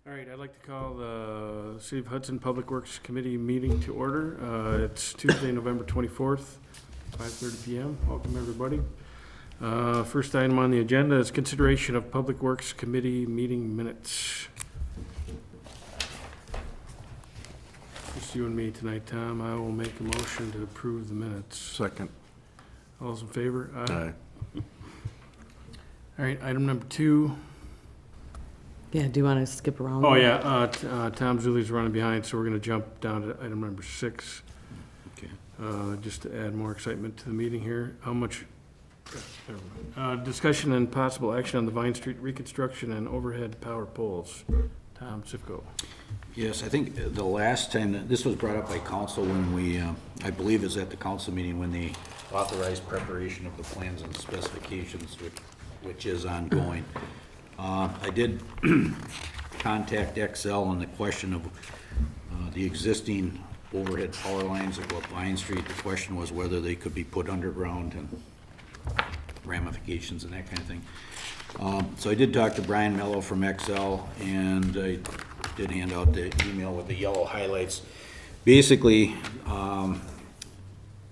All right, I'd like to call the City of Hudson Public Works Committee meeting to order. It's Tuesday, November 24th, 5:30 PM. Welcome, everybody. First item on the agenda is consideration of Public Works Committee meeting minutes. Just you and me tonight, Tom. I will make a motion to approve the minutes. Second. All those in favor? Aye. All right, item number 2. Yeah, do you want to skip around? Oh, yeah, Tom Zuli's running behind, so we're going to jump down to item number 6. Okay. Just to add more excitement to the meeting here. Discussion and possible action on the Vine Street reconstruction and overhead power poles. Tom Sifko. Yes, I think the last time, this was brought up by council when we, I believe is at the council meeting when they authorized preparation of the plans and specifications, which is ongoing. I did contact XL on the question of the existing overhead power lines that go up Vine Street. The question was whether they could be put underground and ramifications and that kind of thing. So I did talk to Brian Mello from XL, and I did hand out the email with the yellow highlights. Basically,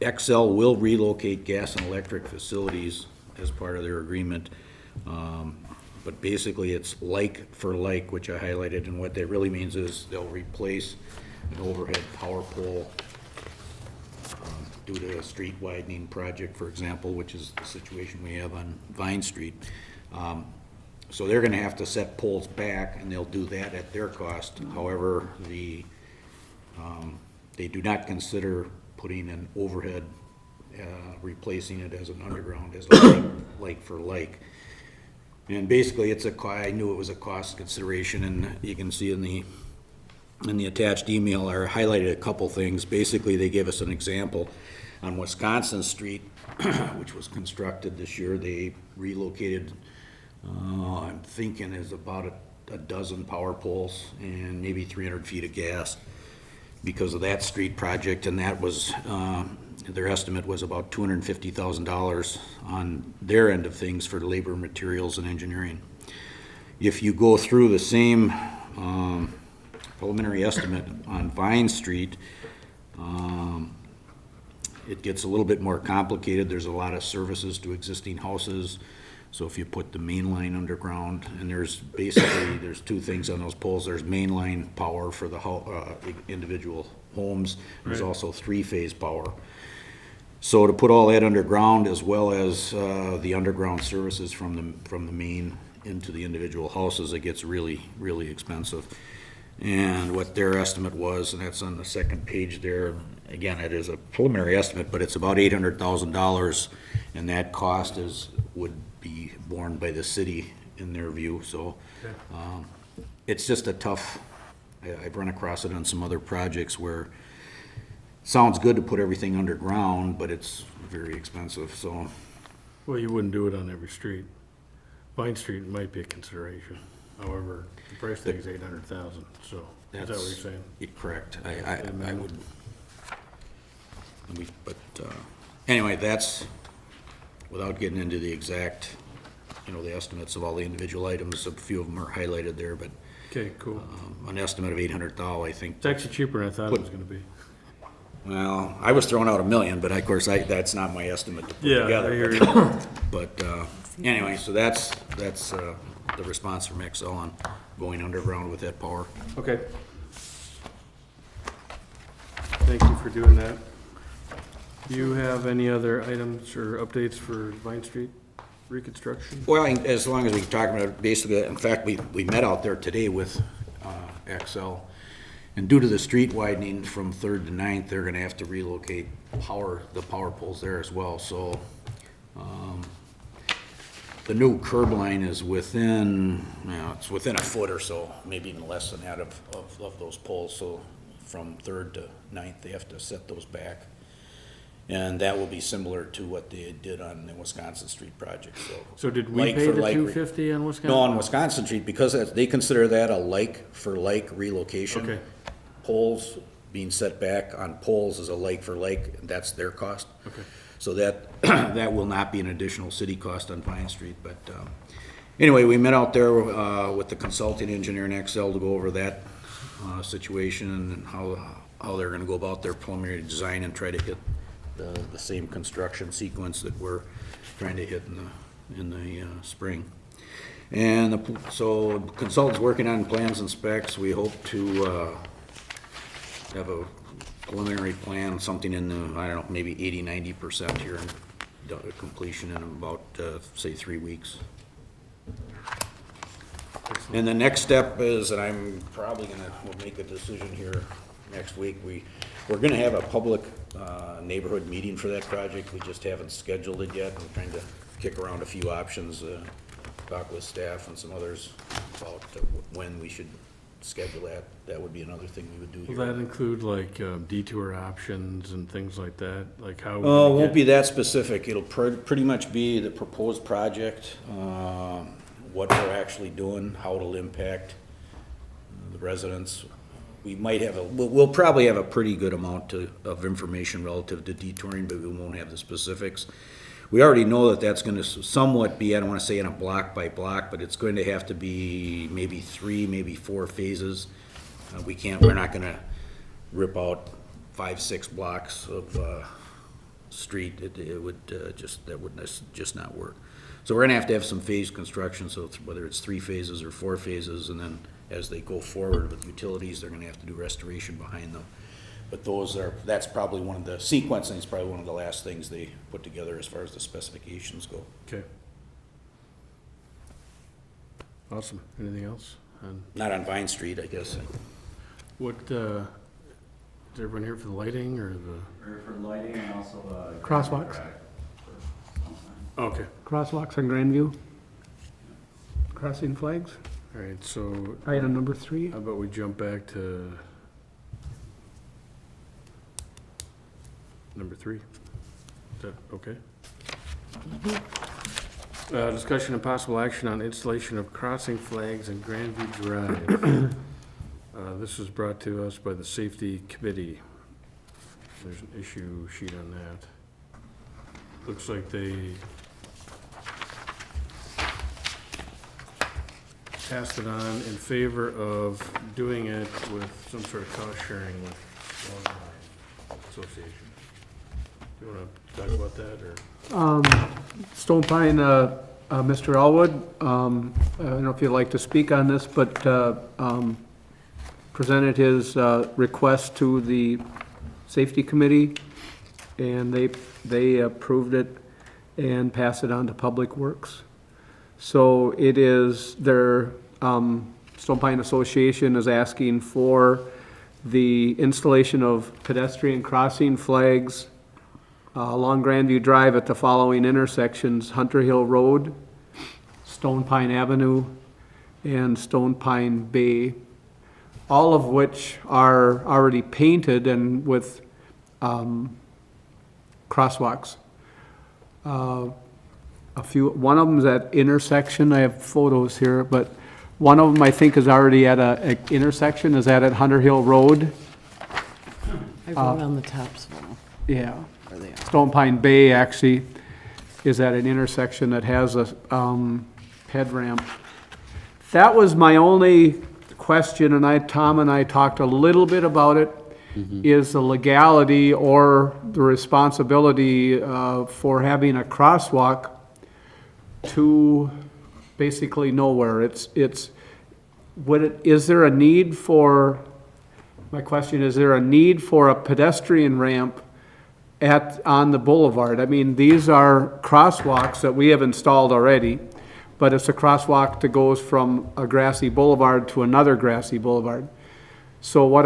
XL will relocate gas and electric facilities as part of their agreement. But basically it's like for like, which I highlighted, and what that really means is they'll replace an overhead power pole due to a street widening project, for example, which is the situation we have on Vine Street. So they're gonna have to set poles back, and they'll do that at their cost. However, they do not consider putting an overhead, replacing it as an underground, as a like for like. And basically, I knew it was a cost consideration, and you can see in the attached email, I highlighted a couple things. Basically, they gave us an example on Wisconsin Street, which was constructed this year. They relocated, I'm thinking is about a dozen power poles and maybe 300 feet of gas because of that street project, and that was, their estimate was about $250,000 on their end of things for labor, materials, and engineering. If you go through the same preliminary estimate on Vine Street, it gets a little bit more complicated. There's a lot of services to existing houses. So if you put the main line underground, and there's two things on those poles. There's main line power for the individual homes. There's Right. also three-phase power. So to put all that underground, as well as the underground services from the main into the individual houses, it gets really, really expensive. And what their estimate was, and that's on the second page there, again, it is a preliminary estimate, but it's about $800,000, and that cost would be borne by the city in their view. So it's just a tough, I've run across it on some other projects where it sounds good to put everything underground, but it's very expensive. So Well, you wouldn't do it on every street. Vine Street might be a consideration. However, the price tag is $800,000, so is that what you're saying? correct. I would. But anyway, that's, without getting into the exact, the estimates of all the individual items, a few of them are highlighted there, but Okay, cool. an estimate of $800,000, I think. It's actually cheaper than I thought it was gonna be. Well, I was throwing out $1 million, but of course, that's not my estimate to put Yeah, together. I hear you. But anyway, so that's the response from XL on going underground with that power. Okay. Thank you for doing that. Do you have any other items or updates for Vine Street reconstruction? Well, as long as we can talk about it, basically, in fact, we met out there today with XL. And due to the street widening from 3rd to 9th, they're gonna have to relocate the power poles there as well. So the new curb line is within, it's within a foot or so, maybe even less than that of those poles. So from 3rd to 9th, they have to set those back. And that will be similar to what they did on the Wisconsin Street project, so. So did we like pay for the like $250 on Wisconsin? No, on Wisconsin Street, because they consider that a like-for-like relocation. Okay. Poles being set back on poles is a like-for-like, and that's their cost. Okay. So that will not be an additional city cost on Vine Street, but Anyway, we met out there with the consulting engineer in Excel to go over that situation and how they're gonna go about their preliminary design and try to hit the same construction sequence that we're trying to hit in the spring. And so consultant's working on plans and specs. We hope to have a preliminary plan, something in the, I don't know, maybe 80-90% here in completion in about, say, 3 weeks. And the next step is, and I'm probably we'll make a decision here next week, we're gonna have a public neighborhood meeting for that project. We just haven't scheduled it yet. We're trying to kick around a few options, talk with staff and some others about when we should schedule that. That would be another thing we would do here. Will that include like detour options and things like that? Like how? Oh, it won't be that specific. It'll pretty much be the proposed project, what we're actually doing, how it'll impact the residents. We might have we'll probably have a pretty good amount of information relative to detouring, but we won't have the specifics. We already know that that's gonna somewhat be, I don't wanna say in a block by block, but it's going to have to be maybe 3, maybe 4 phases. We're not gonna rip out 5, 6 blocks of, street. It would, that would just not work. So we're gonna have to have some phased construction, so whether it's 3 phases or 4 phases, and then as they go forward with utilities, they're gonna have to do restoration behind them. But that's probably one of the sequencing is probably one of the last things they put together as far as the specifications go. Okay. Awesome. Anything else? And Not on Vine Street, I guess. what, is everyone here for the lighting or the? Or for lighting and also Crosswalks. Okay. Crosswalks on Grandview. Crossing flags. All right, so Item number 3. how about we jump back to number 3? Is that okay? Discussion and possible action on installation of crossing flags in Grandview Drive. This was brought to us by the Safety Committee. There's an issue sheet on that. Looks like they passed it on in favor of doing it with some sort of cost sharing with Long Line Association. Do you want to talk about that, or? Stone Pine, Mr. Elwood, I don't know if you'd like to speak on this, but presented his request to the Safety Committee, and they approved it and passed it on to Public Works. So it is, their Stone Pine Association is asking for the installation of pedestrian crossing flags along Grandview Drive at the following intersections: Hunter Hill Road, Stone Pine Avenue, and Stone Pine Bay, all of which are already painted and with crosswalks. One of them's at intersection, I have photos here, but one of them I think is already at a intersection. Is that at Hunter Hill Road? I wrote on the tops of them, Yeah. where they are. Stone Pine Bay actually is at an intersection that has a head ramp. That was my only question, and Tom and I talked a little bit about it, is the legality or the responsibility for having a crosswalk to basically nowhere. Is there a need for, my question, is there a need for a pedestrian ramp on the boulevard? I mean, these are crosswalks that we have installed already, but it's a crosswalk that goes from a grassy boulevard to another grassy boulevard. So what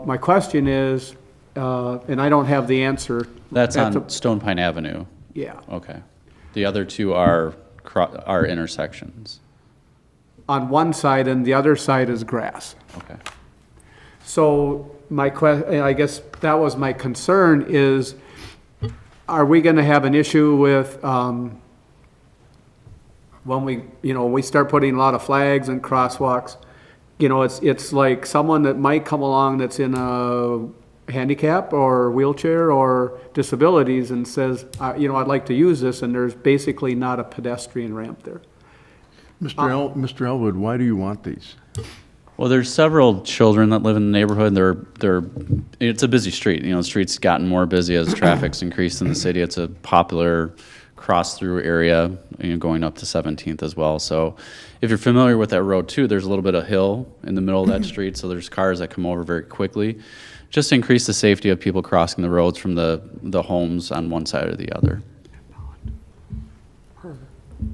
my question is, and I don't have the answer. That's on Stone Pine Avenue. Yeah. Okay. The other two are intersections. On one side, and the other side is grass. Okay. So I guess that was my concern is, are we gonna have an issue with, when we start putting a lot of flags and crosswalks? It's like someone that might come along that's in a handicap or wheelchair or disabilities and says, I'd like to use this, and there's basically not a pedestrian ramp there. Mr. Elwood, why do you want these? Well, there's several children that live in the neighborhood. It's a busy street. The street's gotten more busy as traffic's increased in the city. It's a popular cross-through area, going up to 17th as well. So if you're familiar with that road too, there's a little bit of hill in the middle of that street, so there's cars that come over very quickly. Just to increase the safety of people crossing the roads from the homes on one side or the other.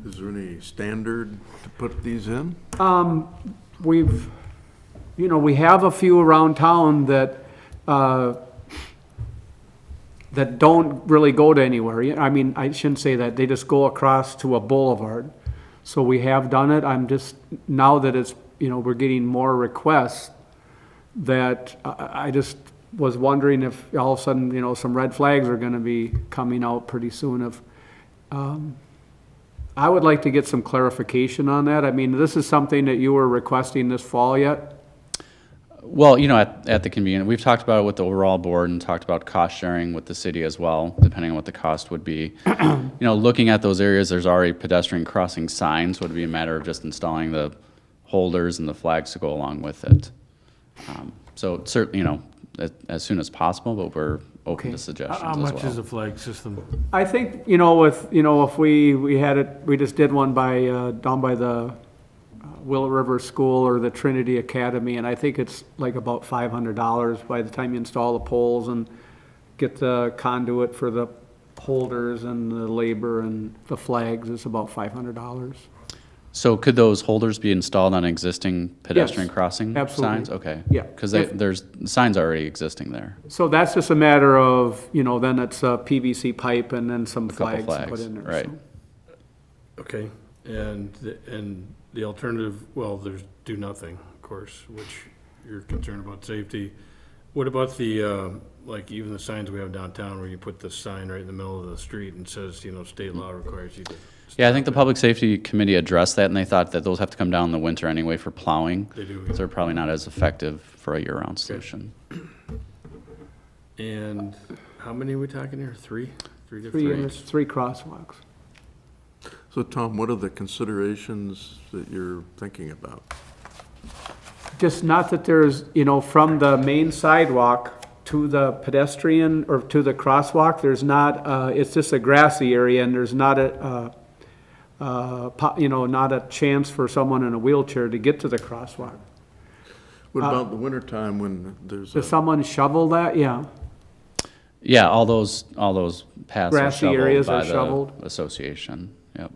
Is there any standard to put these in? We have a few around town that don't really go to anywhere. I mean, I shouldn't say that. They just go across to a boulevard. So we have done it. I'm just, now that it's, we're getting more requests, that I just was wondering if all of a sudden, some red flags are gonna be coming out pretty soon. I would like to get some clarification on that. I mean, this is something that you were requesting this fall yet? Well, at the convenience, we've talked about it with the overall board and talked about cost sharing with the city as well, depending on what the cost would be. Looking at those areas, there's already pedestrian crossing signs, so it would be a matter of just installing the holders and the flags to go along with it. So certainly, as soon as possible, but we're open to suggestions How as well. much is the flag system? I think, if we had it, we just did one down by the Willow River School or the Trinity Academy, and I think it's like about $500 by the time you install the poles and get the conduit for the holders and the labor and the flags. It's about $500. So could those holders be installed on existing pedestrian Yes, crossing absolutely. signs? Okay. Yeah. Because there's signs already existing there. So that's just a matter of, then it's a PVC pipe and then some couple flags put flags, in there. right. so. Okay, and the alternative, well, there's do nothing, of course, which you're concerned about safety. What about the, like even the signs we have downtown where you put the sign right in the middle of the street and says, state law requires you to. Yeah, I think the Public Safety Committee addressed that, and they thought that those have to come down in the winter anyway for plowing. They do, So they're probably not as effective for a year-round solution. And how many are we talking here? Three? Three Three different? units, 3 crosswalks. So Tom, what are the considerations that you're thinking about? Just not that there's, from the main sidewalk to the pedestrian or to the crosswalk, there's not, it's just a grassy area and there's not not a chance for someone in a wheelchair to get to the crosswalk. What about the wintertime when there's Does someone shovel that? Yeah. Yeah, all those paths are Grassy shoveled areas by are shoveled? the association. Yep.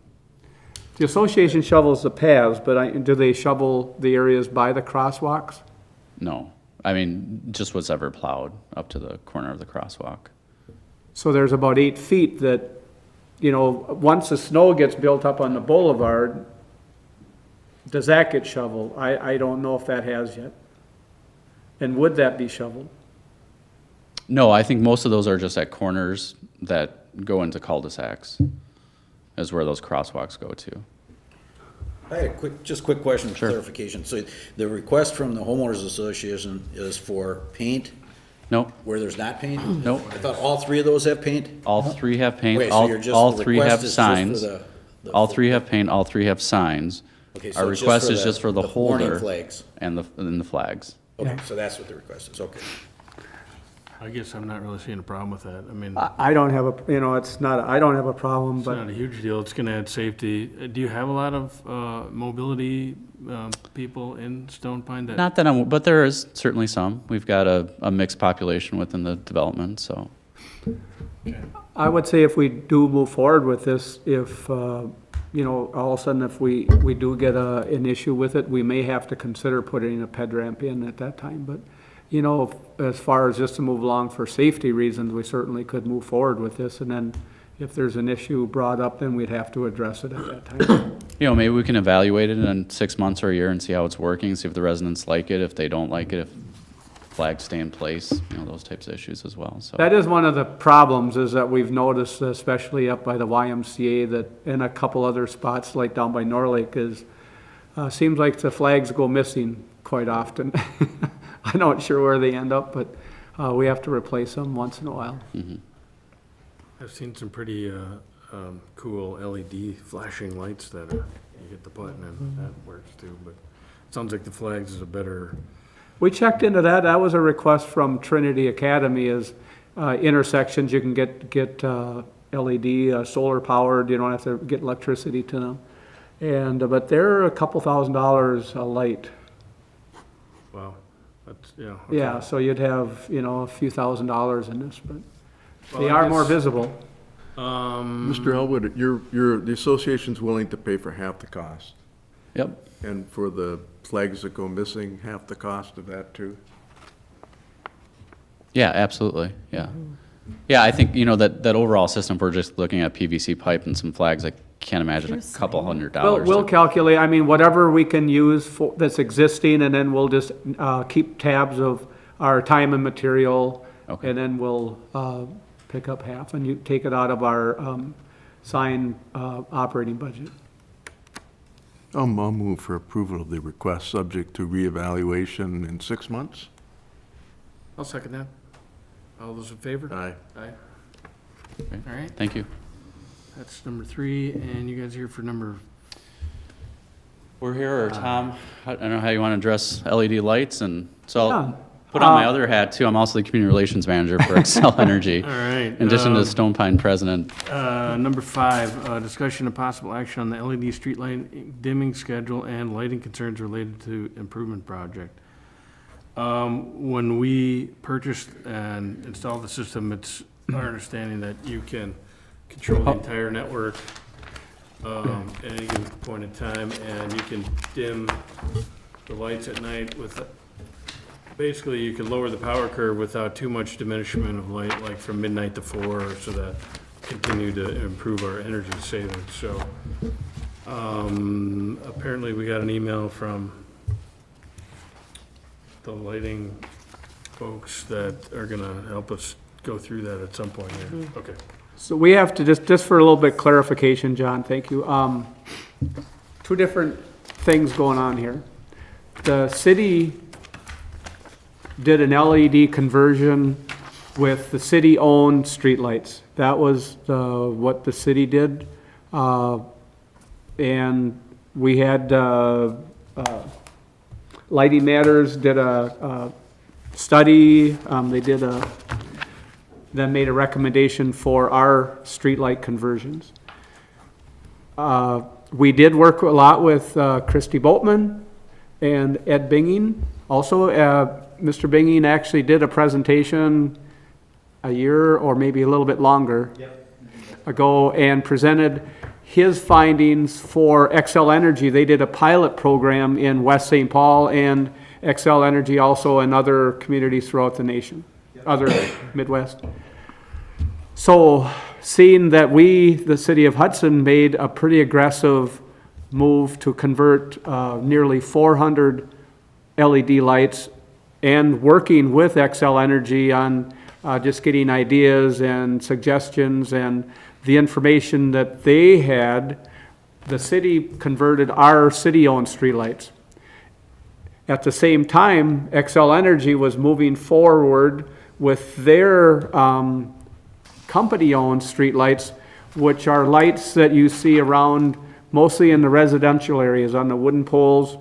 The association shovels the paths, but do they shovel the areas by the crosswalks? No, I mean, just what's ever plowed up to the corner of the crosswalk. So there's about 8 feet that, once the snow gets built up on the boulevard, does that get shoveled? I don't know if that has yet. And would that be shoveled? No, I think most of those are just at corners that go into cul-de-sacs, is where those crosswalks go to. I had a quick question for Sure. clarification. So the request from the homeowners association is for paint Nope, where there's not paint? Nope. I thought all 3 of those have paint? all 3 have paint, Wait, so all you're just, all the 3 request have is just for signs. the- All 3 have paint, all 3 have signs. Okay, so Our it's request is just for the warning holder flags. and the flags. Okay, Yeah. so that's what the request is, okay. I guess I'm not really seeing a problem with that. I mean, I don't have I don't have a problem, it's but not a huge deal. It's gonna add safety. Do you have a lot of, mobility, people in Stone Pine that? Not that but there is certainly some. We've got a mixed population within the development, so. I would say if we do move forward with this, if, all of a sudden if we do get an issue with it, we may have to consider putting a ped ramp in at that time, but, as far as just to move along for safety reasons, we certainly could move forward with this, and then if there's an issue brought up, then we'd have to address it at that time. Maybe we can evaluate it in 6 months or a year and see how it's working, see if the residents like it, if they don't like it, if flags stay in place, those types of issues as well, so. That is one of the problems, is that we've noticed, especially up by the YMCA, that in a couple other spots, like down by Norlake, is, seems like the flags go missing quite often. I'm not sure where they end up, but we have to replace them once in a while. I've seen some pretty, cool LED flashing lights that are you hit the button and that works too, but it sounds like the flags is a better, We checked into that. That was a request from Trinity Academy is intersections, you can get LED, solar powered, you don't have to get electricity to them. And, but they're a couple $1,000s a light. wow, that's, yeah. okay. Yeah, so you'd have, a few $1,000s in this, but Well, they I are more guess- visible. Mr. Elwood, the association's willing to pay for half the cost, Yep. and for the flags that go missing, half the cost of that too? Yeah, absolutely, yeah. Yeah, I think, that overall system, if we're just looking at PVC pipe and some flags, I can't imagine a You're couple saying- $100. We'll to- calculate, whatever we can use for, that's existing, and then we'll just keep tabs of our time and material. Okay. And then we'll pick up half, and you take it out of our sign operating budget. I'll move for approval of the request, subject to reevaluation in 6 months. I'll second that. All those in favor? Aye. Aye. Okay. All right, Thank you. that's number 3, and you guys here for number, We're here, or Tom, I don't know how you want to address LED lights, and so Yeah. I'll put on my other hat too. I'm also the community relations manager for Excel Energy. all right. In addition to Stone Pine president. Number 5, discussion of possible action on the LED street light dimming schedule and lighting concerns related to improvement project. When we purchased and installed the system, it's our understanding that you can control the entire network at any given point in time, and you can dim the lights at night with, basically, you can lower the power curve without too much diminishment of light, like from midnight to 4, so that continue to improve our energy savings. So, apparently we got an email from the lighting folks that are gonna help us go through that at some point here. Okay. So we have to, just for a little bit clarification, John, thank you. Two different things going on here. The city did an LED conversion with the city-owned streetlights. That was what the city did. And we had, Lighting Matters did a study. Then made a recommendation for our streetlight conversions. We did work a lot with Christy Boatman and Ed Binging. Also, Mr. Binging actually did a presentation a year or maybe a little bit longer ago and presented his findings for Xcel Energy. They did a pilot program in West St. Paul and Xcel Energy also in other communities throughout the nation, other Midwest. So seeing that we, the city of Hudson, made a pretty aggressive move to convert nearly 400 LED lights and working with Xcel Energy on just getting ideas and suggestions and the information that they had, the city converted our city-owned streetlights. At the same time, Xcel Energy was moving forward with their company-owned streetlights, which are lights that you see around mostly in the residential areas on the wooden poles,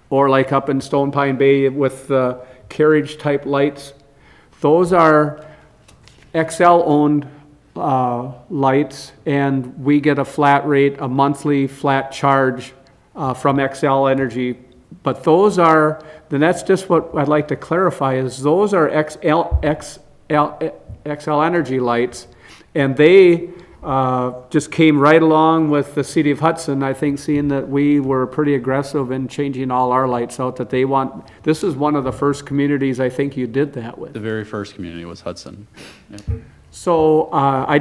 or like up in Stone Pine Bay with the carriage-type lights. Those are Xcel-owned lights, and we get a flat rate, a monthly flat charge from Xcel Energy. But those are, then that's just what I'd like to clarify, is those are Xcel Energy lights, and they just came right along with the city of Hudson, I think, seeing that we were pretty aggressive in changing all our lights out, that they want, this is one of the first communities I think you did that with. The very first community was Hudson. Yep. So I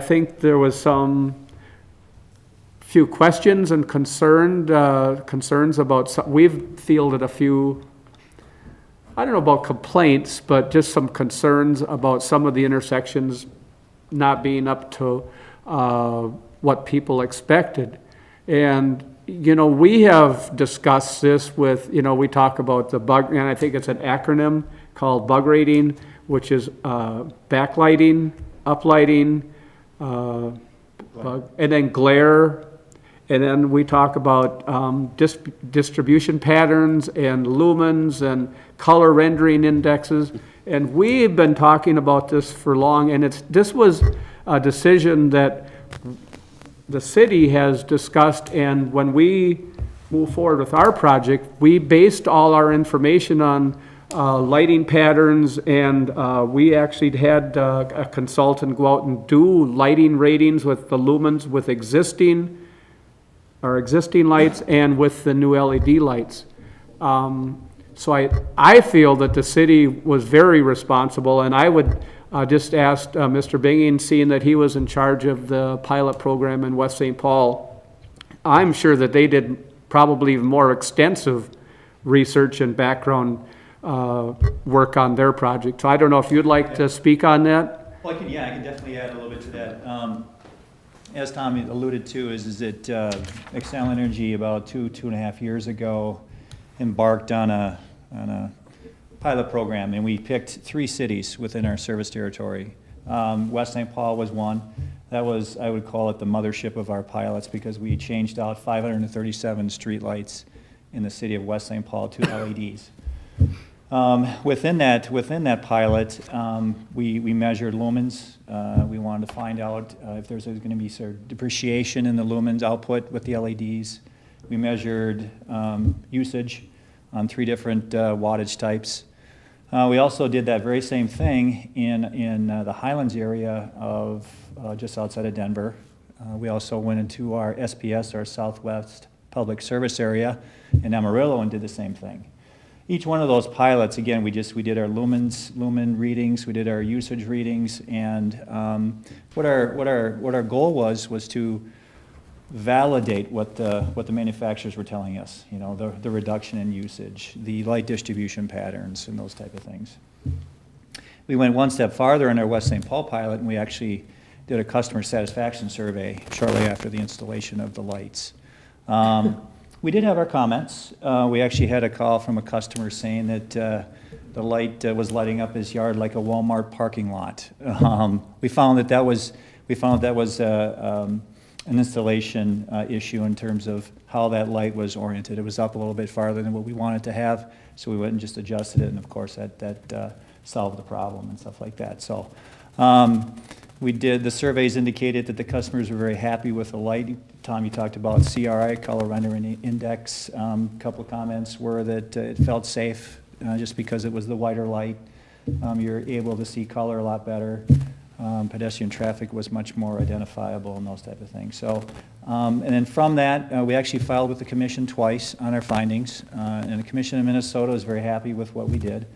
think there was some few questions and concerns about, we've fielded a few, I don't know about complaints, but just some concerns about some of the intersections not being up to what people expected. And, we have discussed this with, we talk about the bug, and I think it's an acronym called bug rating, which is backlighting, uplighting, and then glare, And then we talk about distribution patterns and lumens and color rendering indexes. And we've been talking about this for long, and this was a decision that the city has discussed, and when we move forward with our project, we based all our information on lighting patterns, and we actually had a consultant go out and do lighting ratings with the lumens with existing lights and with the new LED lights. So I feel that the city was very responsible, and I would just ask Mr. Binging, seeing that he was in charge of the pilot program in West St. Paul, I'm sure that they did probably even more extensive research and background work on their project. So I don't know if you'd like to speak on that? Well, I can definitely add a little bit to that. As Tom alluded to, is that Xcel Energy about two and a half years ago embarked on a pilot program, and we picked 3 cities within our service territory. West St. Paul was one. That was, I would call it the mothership of our pilots, because we changed out 537 streetlights in the city of West St. Paul to LEDs. Within that pilot, we measured lumens. We wanted to find out if there's going to be sort of depreciation in the lumens output with the LEDs. We measured usage on 3 different wattage types. We also did that very same thing in the Highlands area of just outside of Denver. We also went into our SPS, our Southwest Public Service area in Amarillo, and did the same thing. Each one of those pilots, again, we did our lumen readings, we did our usage readings, and what our goal was to validate what the manufacturers were telling us. You know, the reduction in usage, the light distribution patterns, and those type of things. We went one step farther in our West St. Paul pilot, and we actually did a customer satisfaction survey shortly after the installation of the lights. We did have our comments. We actually had a call from a customer saying that the light was lighting up his yard like a Walmart parking lot. We found that was an installation issue in terms of how that light was oriented. It was up a little bit farther than what we wanted to have, so we went and just adjusted it, and of course that solved the problem and stuff like that. So the surveys indicated that the customers were very happy with the light. Tom, you talked about CRI, color rendering index. A couple of comments were that it felt safe just because it was the whiter light. You're able to see color a lot better. Pedestrian traffic was much more identifiable and those type of things. So, and then from that, we actually filed with the commission twice on our findings. And the commission in Minnesota is very happy with what we did.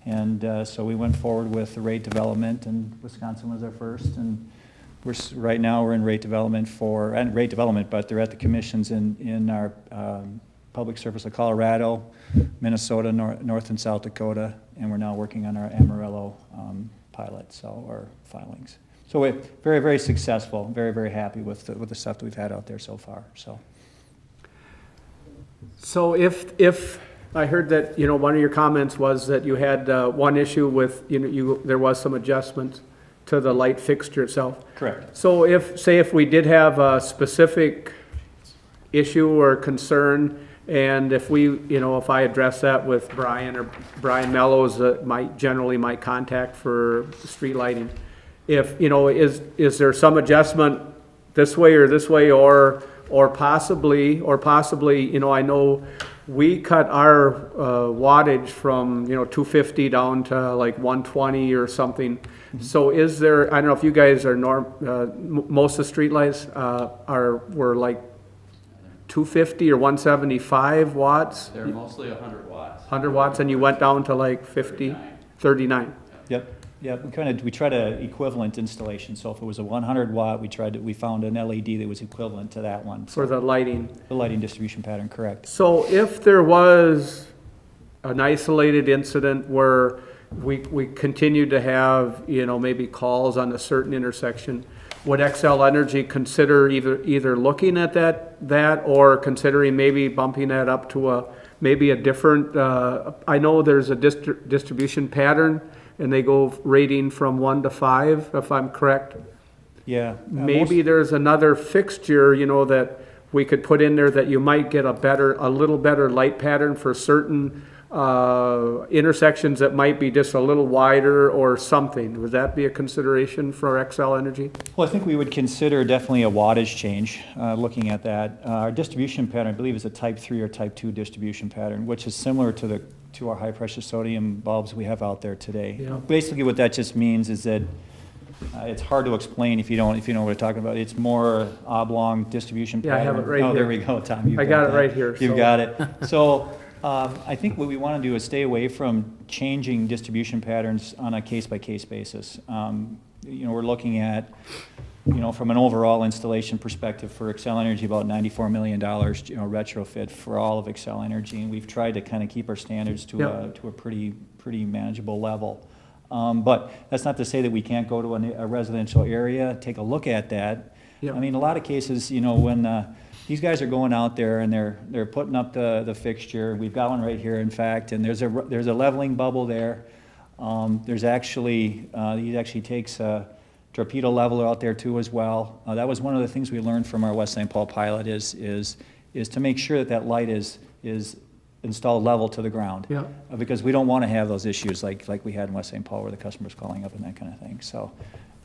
And so we went forward with the rate development, and Wisconsin was our first. And right now we're in rate development but they're at the commissions in our public service of Colorado, Minnesota, North and South Dakota, and we're now working on our Amarillo pilot, or filings. So we're very, very successful, very, very happy with the stuff that we've had out there so far. So if I heard that, one of your comments was that you had one issue with, there was some adjustments to the light fixture itself. Correct. So if we did have a specific issue or concern, and if if I address that with Brian Mellows, my contact for street lighting, is there some adjustment this way or this way, or possibly, I know we cut our wattage from 250 down to like 120 or something. Mm-hmm. So is there? I don't know if you guys are most of the street lights were like 250 or 175 watts. They're mostly 100 watts. 100 watts, and you went down to like 50, 39. Yep. We try to equivalent installation. So if it was a 100 watt, we found an LED that was equivalent to that one. For the lighting. The lighting distribution pattern, correct. So if there was an isolated incident where we continued to have, maybe calls on a certain intersection, would Xcel Energy consider either looking at that or considering maybe bumping that up to maybe a different, I know there's a distribution pattern, and they go rating from 1 to 5, if I'm correct. Yeah. Maybe there's another fixture, that we could put in there that you might get a little better light pattern for certain intersections that might be just a little wider or something. Would that be a consideration for Xcel Energy? Well, I think we would consider definitely a wattage change, looking at that. Our distribution pattern, I believe, is a type 3 or type 2 distribution pattern, which is similar to our high-pressure sodium bulbs we have out there today. Yeah. Basically, what that just means is that it's hard to explain if you know what we're talking about. It's more oblong distribution Yeah, I pattern. have it right Oh, there here. we go, Tom. You've I got it that. right here, You've so- got it. So I think what we want to do is stay away from changing distribution patterns on a case-by-case basis. We're looking at, from an overall installation perspective for Xcel Energy, about $94 million, retrofit for all of Xcel Energy, and we've tried to kind of keep our standards to a pretty manageable level. But that's not to say that we can't go to a residential area, take a look at that. Yeah. I mean, a lot of cases, when these guys are going out there and they're putting up the fixture. We've got one right here, in fact, and there's a leveling bubble there. There's actually he actually takes a torpedo leveler out there too as well. That was one of the things we learned from our West St. Paul pilot is to make sure that light is installed level to the ground. Yeah. Because we don't want to have those issues like we had in West St. Paul where the customer's calling up and that kind of thing. So,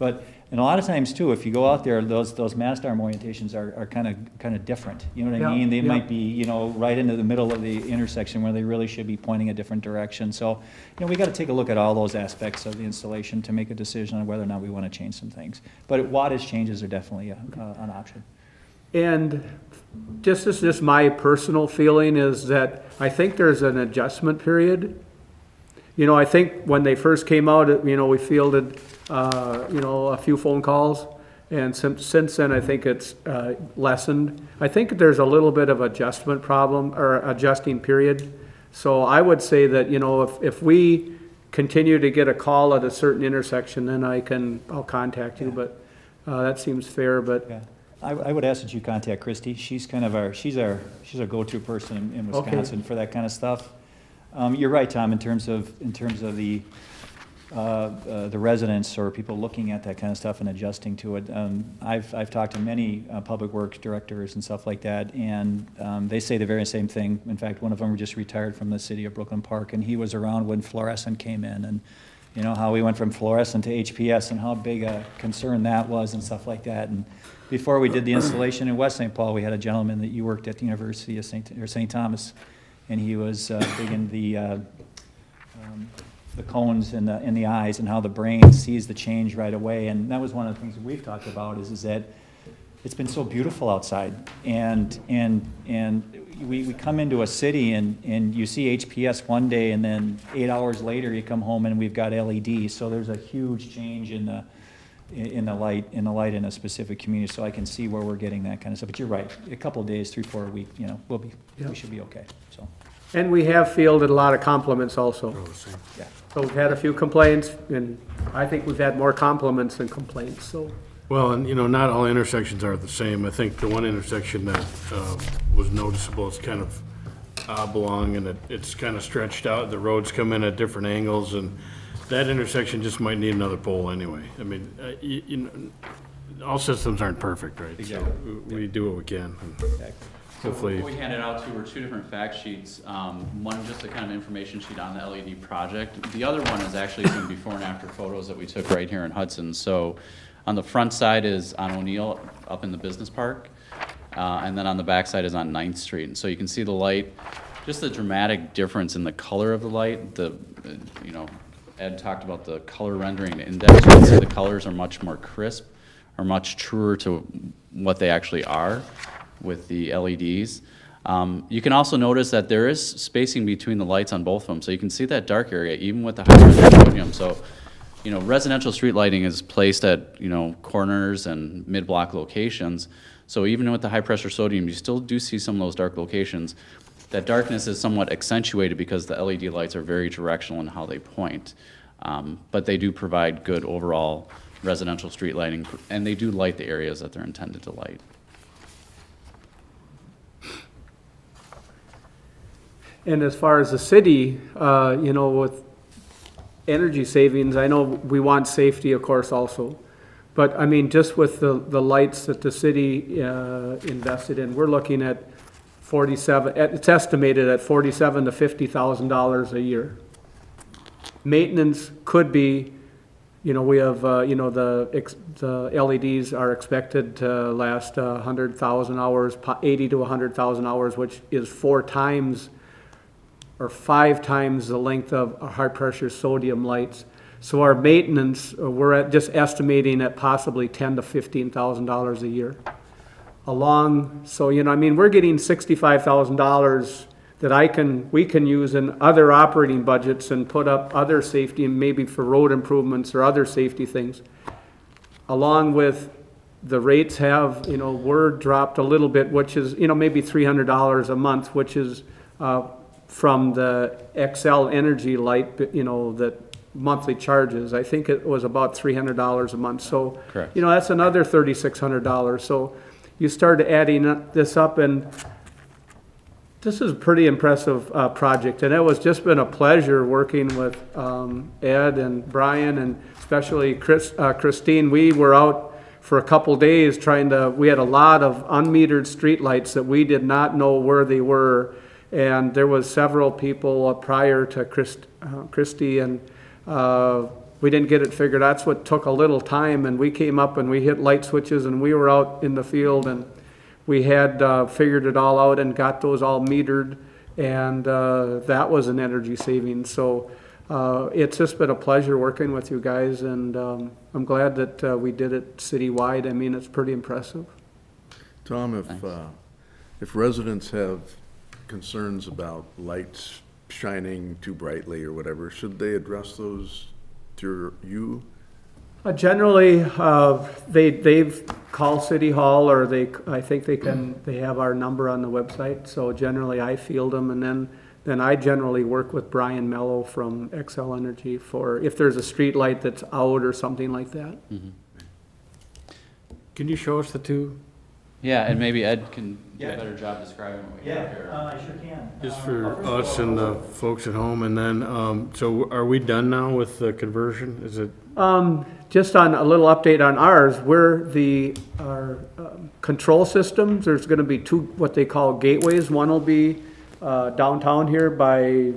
and a lot of times too, if you go out there, those mast arm orientations are kind of different. You know what I Yeah, mean? They yeah. might be, right into the middle of the intersection where they really should be pointing a different direction. So, we got to take a look at all those aspects of the installation to make a decision on whether or not we want to change some things. But wattage changes are definitely an option. And this is just my personal feeling is that I think there's an adjustment period. I think when they first came out, we fielded, a few phone calls. And since then, I think it's lessened. I think there's a little bit of adjustment problem or adjusting period. So I would say that, if we continue to get a call at a certain intersection, then I'll contact you, but that seems fair, but. Yeah. I would ask that you contact Christy. She's kind of she's our go-to person in Wisconsin for that kind of stuff. You're right, Tom, in terms of the residents or people looking at that kind of stuff and adjusting to it. I've talked to many public works directors and stuff like that, and they say the very same thing. In fact, one of them just retired from the city of Brooklyn Park, and he was around when fluorescent came in, and how we went from fluorescent to HPS and how big a concern that was and stuff like that. And before we did the installation in West St. Paul, we had a gentleman that you worked at the University of St. Thomas, and he was big in the cones in the eyes and how the brain sees the change right away. And that was one of the things that we've talked about is that it's been so beautiful outside, and we come into a city and you see HPS one day, and then 8 hours later you come home and we've got LED. So there's a huge change in the light in a specific community. So I can see where we're getting that kind of stuff. But you're right, a couple of days, 3-4 a week, we should be okay. So And we have fielded a lot of compliments also. yeah. So we've had a few complaints, and I think we've had more compliments than complaints, so. Well, and not all intersections are the same. I think the one intersection that was noticeable is kind of oblong and it's kind of stretched out. The roads come in at different angles, and that intersection just might need another pole anyway. I mean, all systems aren't perfect, right? Exactly. So we do what we can. and Exactly. So Hopefully- what we handed out to were two different fact sheets. One just a kind of information sheet on the LED project. The other one is actually some before and after photos that we took right here in Hudson. So on the front side is on O'Neill up in the business park. And then on the back side is on 9th Street. And so you can see the light, just the dramatic difference in the color of the light. Ed talked about the color rendering index. You can see the colors are much more crisp, are much truer to what they actually are with the LEDs. You can also notice that there is spacing between the lights on both of them, so you can see that dark area even with the high sodium. So, residential street lighting is placed at corners and mid-block locations. So even with the high pressure sodium, you still do see some of those dark locations. That darkness is somewhat accentuated because the LED lights are very directional in how they point, but they do provide good overall residential street lighting, and they do light the areas that they're intended to light. And as far as the city, with energy savings, I know we want safety, of course, also. But, I mean, just with the lights that the city invested in, we're looking at 47, it's estimated at $47,000 to $50,000 a year. Maintenance could be, you know, we have, you know, the LEDs are expected to last 100,000 hours, 80 to 100,000 hours, which is 4 times or 5 times the length of high-pressure sodium lights. So our maintenance, we're just estimating at possibly $10,000 to $15,000 a year. So, you know, I mean, we're getting $65,000 that we can use in other operating budgets and put up other safety, and maybe for road improvements or other safety things. Along with the rates have, you know, were dropped a little bit, which is, you know, maybe $300 a month, which is from the XL Energy light, you know, that monthly charges. I think it was about $300 a month. So, Correct. you know, that's another $3,600. So you start adding this up, and this is a pretty impressive project. And it was just been a pleasure working with Ed and Brian, and especially Christine. We were out for a couple days we had a lot of unmetered streetlights that we did not know where they were. And there was several people prior to Christie, and we didn't get it figured. That's what took a little time, and we came up and we hit light switches, and we were out in the field, and we had figured it all out and got those all metered, and that was an energy saving. So it's just been a pleasure working with you guys, and I'm glad that we did it citywide. I mean, it's pretty impressive. Tom, if residents have concerns about lights shining too brightly or whatever, should they address those to you? Generally, they've called City Hall, or I think they have our number on the website. So generally I field them, and then I generally work with Brian Mello from XL Energy for if there's a street light that's out or something like that. Can you show us the two? Yeah, and maybe Ed can do a Yeah. better job describing what we have here. I sure can. Just for us and the folks at home, and then, so are we done now with the conversion? Is it, Just on a little update on ours, our control systems, there's gonna be 2, what they call gateways. One will be downtown here by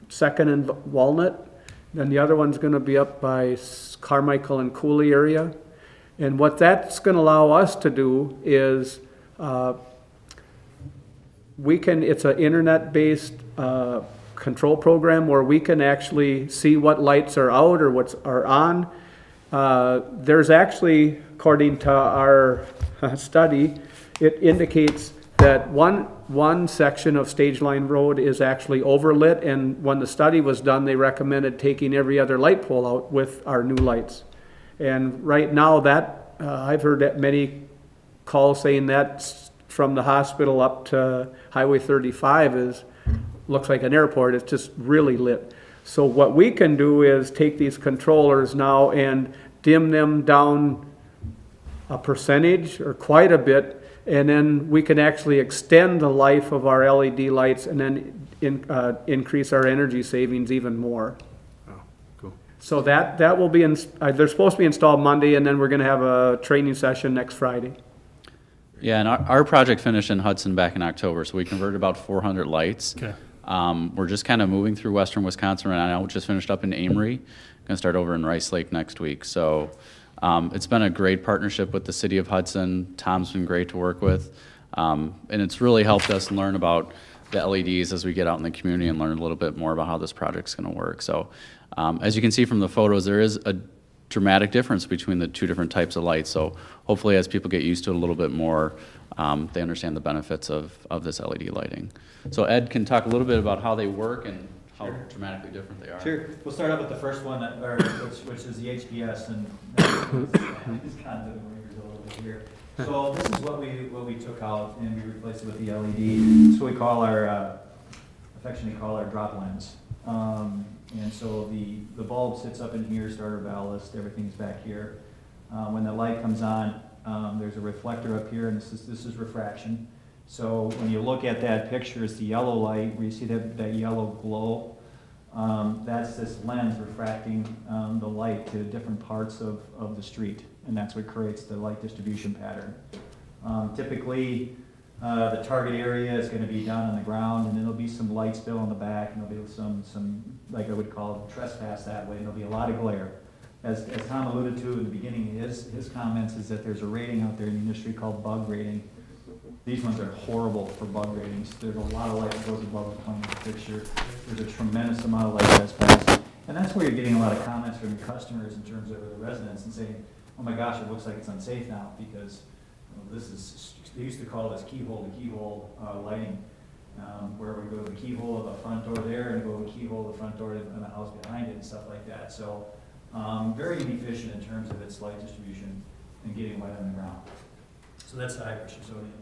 Second and Walnut. Then the other one's gonna be up by Carmichael and Cooley area. And what that's gonna allow us to do is, it's an internet-based control program where we can actually see what lights are out or are on. There's actually, according to our study, it indicates that one section of Stage Line Road is actually overlit, and when the study was done, they recommended taking every other light pole out with our new lights. And right now, I've heard that many calls saying that from the hospital up to Highway 35 looks like an airport. It's just really lit. So what we can do is take these controllers now and dim them down a percentage or quite a bit, and then we can actually extend the life of our LED lights and then increase our energy savings even more. cool. So that will be, they're supposed to be installed Monday, and then we're gonna have a training session next Friday. Yeah, and our project finished in Hudson back in October, so we converted about 400 lights. Okay. We're just kind of moving through western Wisconsin right now. We just finished up in Amory. Gonna start over in Rice Lake next week. So it's been a great partnership with the city of Hudson. Tom's been great to work with. And it's really helped us learn about the LEDs as we get out in the community and learn a little bit more about how this project's gonna work. So as you can see from the photos, there is a dramatic difference between the 2 different types of lights. So hopefully as people get used to it a little bit more, they understand the benefits of this LED lighting. So Ed can talk a little bit about how they work and how dramatically different they are. Sure. We'll start out with the first one, which is the HDS, and it's kind of a little bit here. So this is what we took out and we replaced it with the LED. So we affectionately call our drop lens. And so the bulb sits up in here, starter ballast, everything's back here. When the light comes on, there's a reflector up here, and this is refraction. So when you look at that picture, it's the yellow light, where you see that yellow glow. That's this lens refracting the light to different parts of the street, and that's what creates the light distribution pattern. Typically, the target area is going to be down on the ground, and then there'll be some light spill in the back, and there'll be some like I would call it, trespass that way, and there'll be a lot of glare. As Tom alluded to in the beginning of his comments, is that there's a rating out there in the industry called bug rating. These ones are horrible for bug ratings. There's a lot of light that goes above the plane of the fixture. There's a tremendous amount of light that's passed. And that's where you're getting a lot of comments from your customers in terms of the residents and saying, oh my gosh, it looks like it's unsafe now because this is, they used to call this keyhole lighting, where we go to the keyhole of the front door there and go to the keyhole of the front door in the house behind it and stuff like that. So very inefficient in terms of its light distribution and getting light on the ground. So that's the high pressure sodium.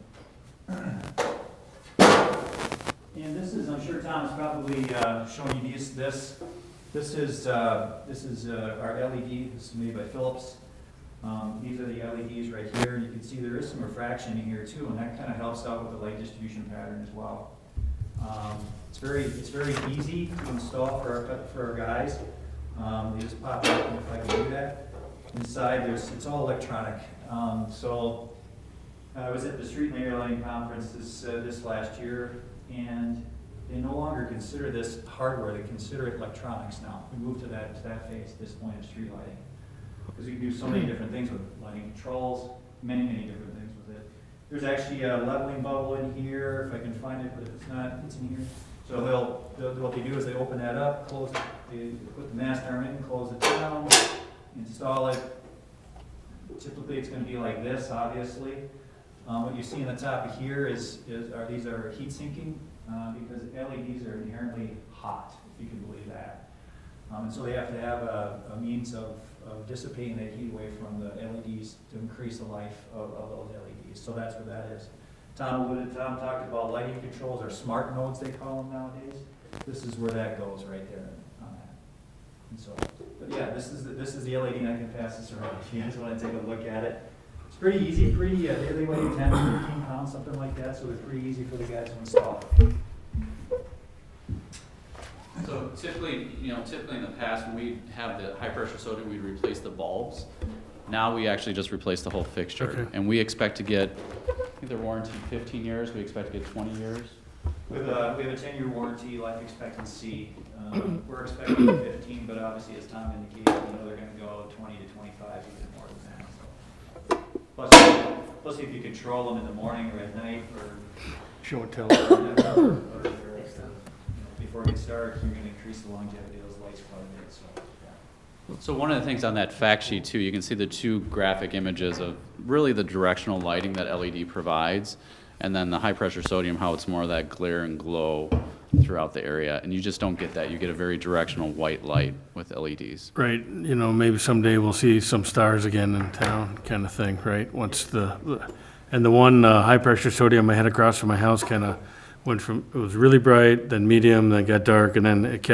And this is, I'm sure Tom has probably shown you this. This is our LED. This is made by Philips. These are the LEDs right here. And you can see there is some refraction in here too, and that kind of helps out with the light distribution pattern as well. It's very easy to install for our guys. They just pop it up, and if I can do that. Inside, it's all electronic. I was at the Street and Area Lighting Conference this last year, and they no longer consider this hardware, they consider it electronics now. We moved to that phase at this point of street lighting. Because you can do so many different things with lighting controls, many different things with it. There's actually a leveling bubble in here, if I can find it, but if it's not, it's in here. So what they do is they open that up, they put the mast arm in, close it down, install it. Typically it's going to be like this, obviously. What you see in the top of here these are heat sinking because LEDs are inherently hot, if you can believe that. And so they have to have a means of dissipating that heat away from the LEDs to increase the life of those LEDs. So that's what that is. Tom talked about lighting controls, or smart nodes they call them nowadays. This is where that goes right there on that. And so, but yeah, this is the LED, and I can pass this around if you guys want to take a look at it. It's pretty easy, they weigh 10 to 13 pounds, something like that, so they're pretty easy for the guys to install. So typically in the past, when we have the high pressure sodium, we'd replace the bulbs. Now we actually just replace the whole fixture. Okay. And we expect to get, I think they're warranted 15 years, we expect to get 20 years. We have a 10-year warranty, life expectancy. We're expecting 15, but obviously, as Tom indicated, they're going to go 20 to 25, even more than that. So. Plus, if you control them in the morning or at night or Show and tell. before you start, you're going to increase the longevity of those lights quite a bit. So, yeah. So one of the things on that fact sheet too, you can see the two graphic images of really the directional lighting that LED provides, and then the high pressure sodium, how it's more of that glare and glow throughout the area. And you just don't get that. You get a very directional white light with LEDs. Right, maybe someday we'll see some stars again in town, kind of thing, right? And the one high-pressure sodium I had across from my house kind of went from, it was really bright, then medium, then got dark, and then it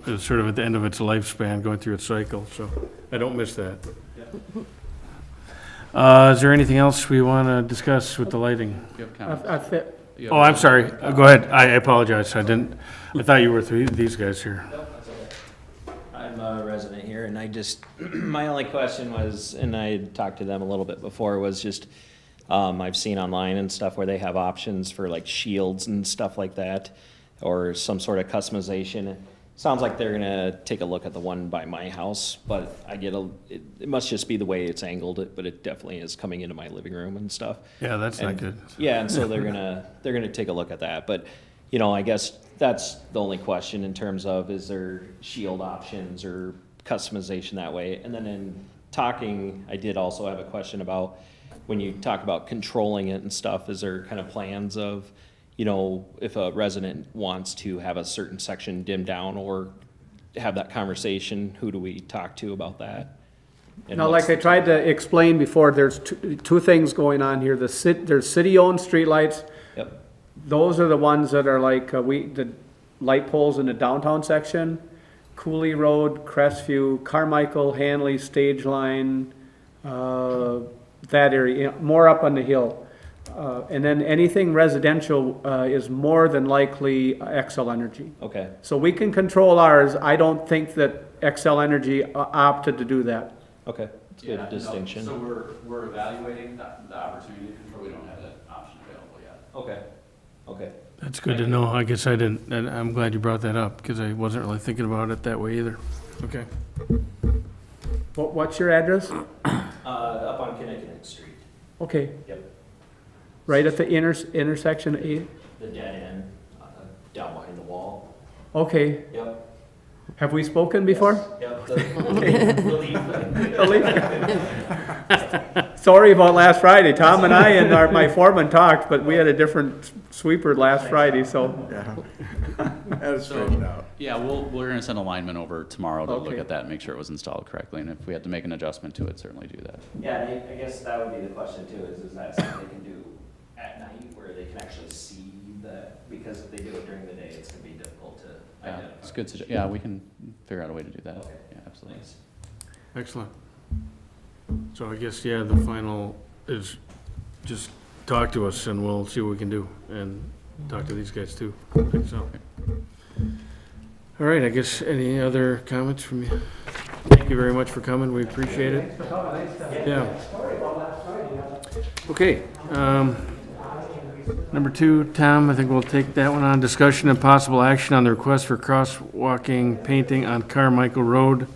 was sort of at the end of its lifespan, going through its cycle, so I don't miss that. Is there anything else we want to discuss with the lighting? You have comments? You have Oh, I'm sorry, go ahead, I apologize, I thought you were these guys here. I'm a resident here, and my only question was, and I talked to them a little bit before, was just, I've seen online and stuff where they have options for like shields and stuff like that, or some sort of customization. Sounds like they're gonna take a look at the one by my house, but it must just be the way it's angled, but it definitely is coming into my living room and stuff. Yeah, that's not good. Yeah, and so they're gonna take a look at that, but, I guess that's the only question in terms of, is there shield options or customization that way? And then in talking, I did also have a question about, when you talk about controlling it and stuff, is there kind of plans of, if a resident wants to have a certain section dimmed down or have that conversation, who do we talk to about that? And Now, like I tried to explain before, there's two things going on here. There's city-owned streetlights. Yep, Those are the ones that are like, the light poles in the downtown section. Cooley Road, Crestview, Carmichael, Hanley, Stage Line, that area, more up on the hill. And then anything residential is more than likely Xcel Energy. Okay, So we can control ours. I don't think that Xcel Energy opted to do that. okay, it's a good distinction. So we're evaluating the opportunity to control, we don't have that option available yet. Okay, okay. That's good to know. I guess I didn't, and I'm glad you brought that up, because I wasn't really thinking about it that way either. Okay. What's your address? Up on Connecticut Street, Okay, yep, right at the intersection A? the dead end, down behind the wall. Okay, Yep. have we spoken before? Yep. The leaf. Sorry about last Friday. Tom and I and my foreman talked, but we had a different sweeper last Friday, so. Yeah. That's straightened out. Yeah, we're gonna send a lineman over tomorrow to look Okay. at that and make sure it was installed correctly, and if we had to make an adjustment to it, certainly do that. Yeah, I guess that would be the question too, is that something they can do at night where they can actually see because if they do it during the day, it's gonna be difficult to Yeah, identify. it's good, yeah, we can figure out a way to do that, Okay. yeah, absolutely. Thanks. Excellent. So I guess, yeah, the final is just talk to us and we'll see what we can do, and talk to these guys too. I think so. All right, I guess any other comments from you? Thank you very much for coming, we appreciate it. Yeah. Okay, number 2, Tom, I think we'll take that one on. Discussion and possible action on the request for crosswalking painting on Carmichael Road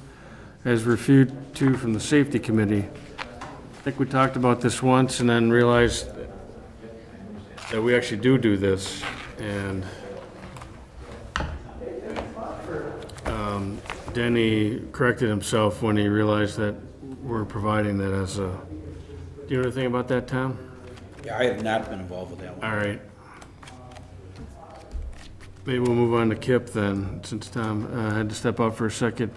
as referred to from the Safety Committee. I think we talked about this once and then realized that we actually do this, and Denny corrected himself when he realized that we're providing that as a, do you know anything about that, Tom? Yeah, I have not been involved with that one. All right. Maybe we'll move on to Kip then, since Tom had to step out for a second.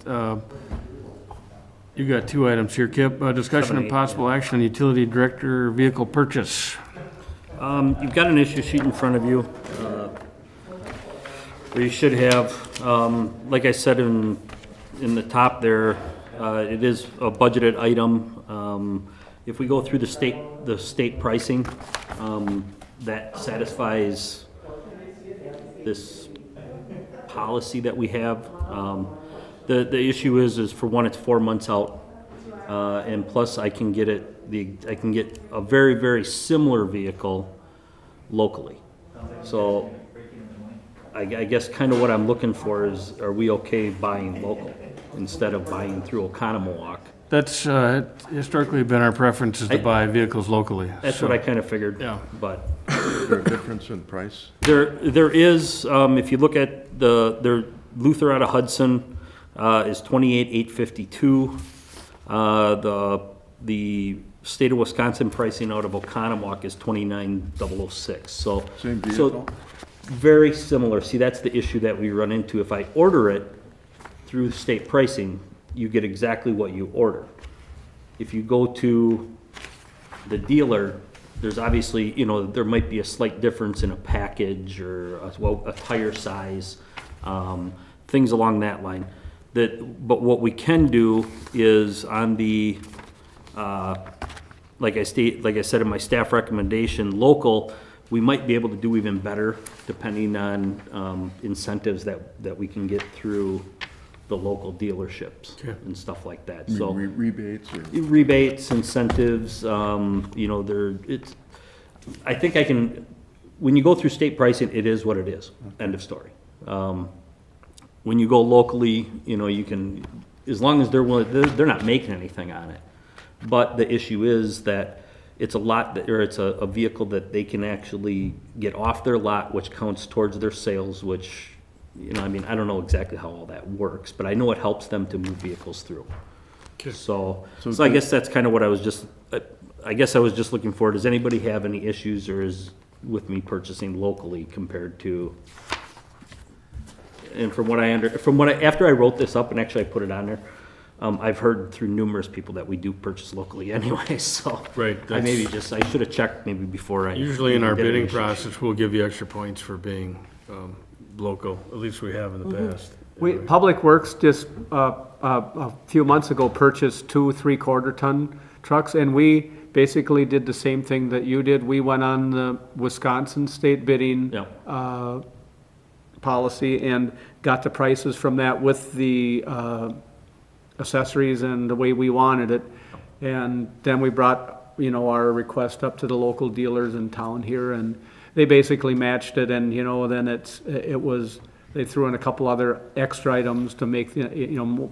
You got 2 items here, Kip. Discussion and possible action on utility director vehicle purchase. You've got an issue sheet in front of you, or you should have. Like I said in the top there, it is a budgeted item. If we go through the state pricing, that satisfies this policy that we have. The issue is for one, it's 4 months out, and plus I can get a very, very similar vehicle locally. So I guess kind of what I'm looking for is, are we okay buying local instead of buying through Oconomowoc? That's historically been our preference, is to buy vehicles locally. That's what I kind of figured. Yeah. But Is there a difference in price? there is, if you look at their Luther out of Hudson, is $28,852. The state of Wisconsin pricing out of Oconomowoc is $29,006. So Same vehicle? very similar. See, that's the issue that we run into. If I order it through state pricing, you get exactly what you order. If you go to the dealer, there's obviously, there might be a slight difference in a package or a tire size, things along that line. But what we can do is on the, like I said in my staff recommendation, local, we might be able to do even better depending on incentives that we can get through the local dealerships Okay. and stuff like that. I mean, So rebates or? rebates, incentives, I think I can, when you go through state pricing, it is what it is, end of story. When you go locally, you can, as long as they're not making anything on it. But the issue is that it's a vehicle that they can actually get off their lot, which counts towards their sales, which, I don't know exactly how all that works, but I know it helps them to move vehicles through. So I guess that's kind of what I was just looking for. Does anybody have any issues with me purchasing locally compared to? And after I wrote this up and actually I put it on there, I've heard through numerous people that we do purchase locally anyway, so. Right, I should have checked maybe before I. Usually in our did an bidding issue. process, we'll give you extra points for being local, at least we have in the past. Public Works just, a few months ago purchased 2 3/4-ton trucks, and we basically did the same thing that you did. We went on the Wisconsin state bidding, Yeah. policy and got the prices from that with the, accessories and the way we wanted it. And then we brought, our request up to the local dealers in town here, and they basically matched it, and, then they threw in a couple other extra items to make the,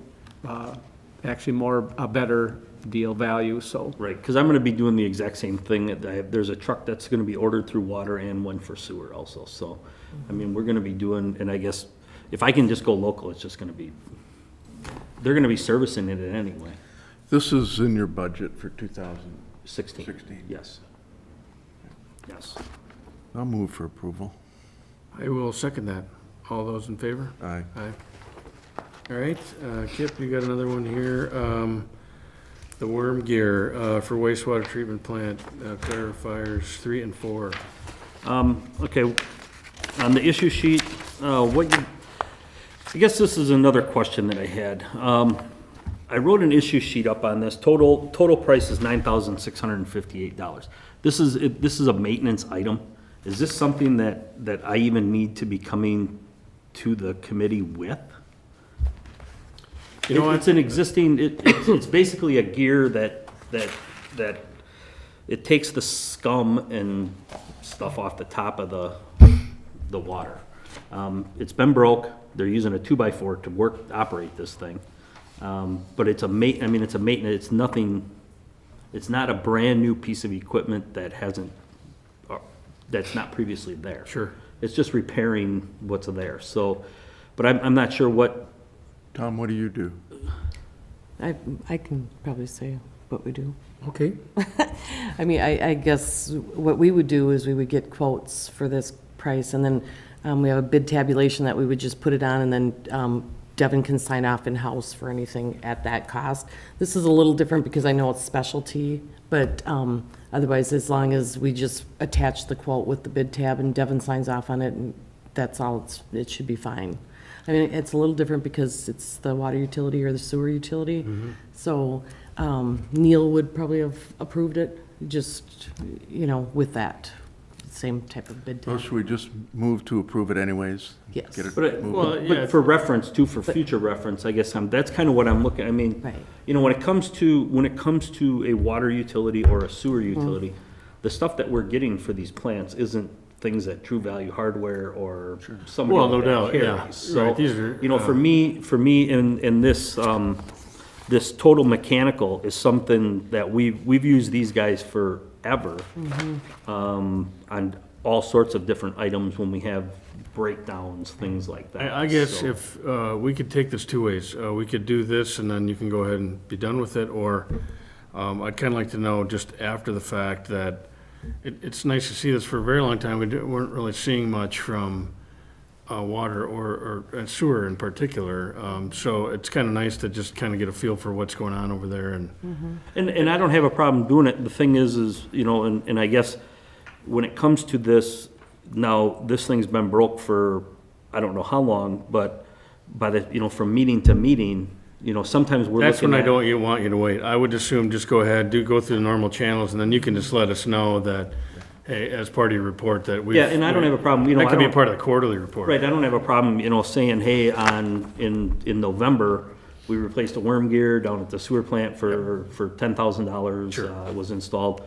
actually a better deal value, so. Right, because I'm gonna be doing the exact same thing. There's a truck that's gonna be ordered through water and one for sewer also, so, I mean, we're gonna be doing, and I guess, if I can just go local, it's just gonna be, they're gonna be servicing it anyway. This is in your budget for 2016. 16, yes. Yes. I'll move for approval. I will second that. All those in favor? Aye. Aye. All right, Kip, you got another one here. The worm gear for wastewater treatment plant, clarifiers 3 and 4. Okay, on the issue sheet, I guess this is another question that I had. I wrote an issue sheet up on this. Total price is $9,658. This is a maintenance item. Is this something that I even need to be coming to the committee with? You know what? It's an existing, it's basically a gear that it takes the scum and stuff off the top of the water. It's been broke. They're using a 2x4 to operate this thing. But it's it's a maintenance, it's nothing, it's not a brand-new piece of equipment that's not previously there. Sure. It's just repairing what's there, so, but I'm not sure what. Tom, what do you do? I can probably say what we do. Okay. I mean, I guess what we would do is we would get quotes for this price, and then we have a bid tabulation that we would just put it on, and then Devin can sign off in-house for anything at that cost. This is a little different because I know it's specialty, but otherwise, as long as we just attach the quote with the bid tab and Devin signs off on it, and that's all, it should be fine. I mean, it's a little different because it's the water utility or the sewer utility. So Neil would probably have approved it, just, with that same type of bid Well, tab. should we just move to approve it anyways? Yes. Get it But, moving? but for reference too, for future reference, I guess that's kind of what I'm looking, I mean, Right. when it comes to a water utility or a sewer utility, the stuff that we're getting for these plants isn't things that True Value Hardware or somebody Well, no like that doubt, yeah. carries. So, Right, these are, for me, in this, this Total Mechanical is something that we've used these guys forever. On all sorts of different items when we have breakdowns, things like that. I guess So- if, we could take this two ways. We could do this and then you can go ahead and be done with it, or I'd kind of like to know just after the fact that it's nice to see this. For a very long time. We weren't really seeing much from water or sewer in particular. So it's kind of nice to just kind of get a feel for what's going on over there and. And I don't have a problem doing it. The thing is, and I guess when it comes to this, now, this thing's been broke for, I don't know how long, but by the, from meeting to meeting, sometimes we're looking at. That's when I don't want you to wait. I would assume just go ahead, go through the normal channels, and then you can just let us know that, hey, as part of your report, that we. Yeah, and I don't have a problem, That I could be a don't- part of the quarterly report. Right, I don't have a problem, saying, hey, in November, we replaced a worm gear down at the sewer plant for $10,000. Sure. It was installed,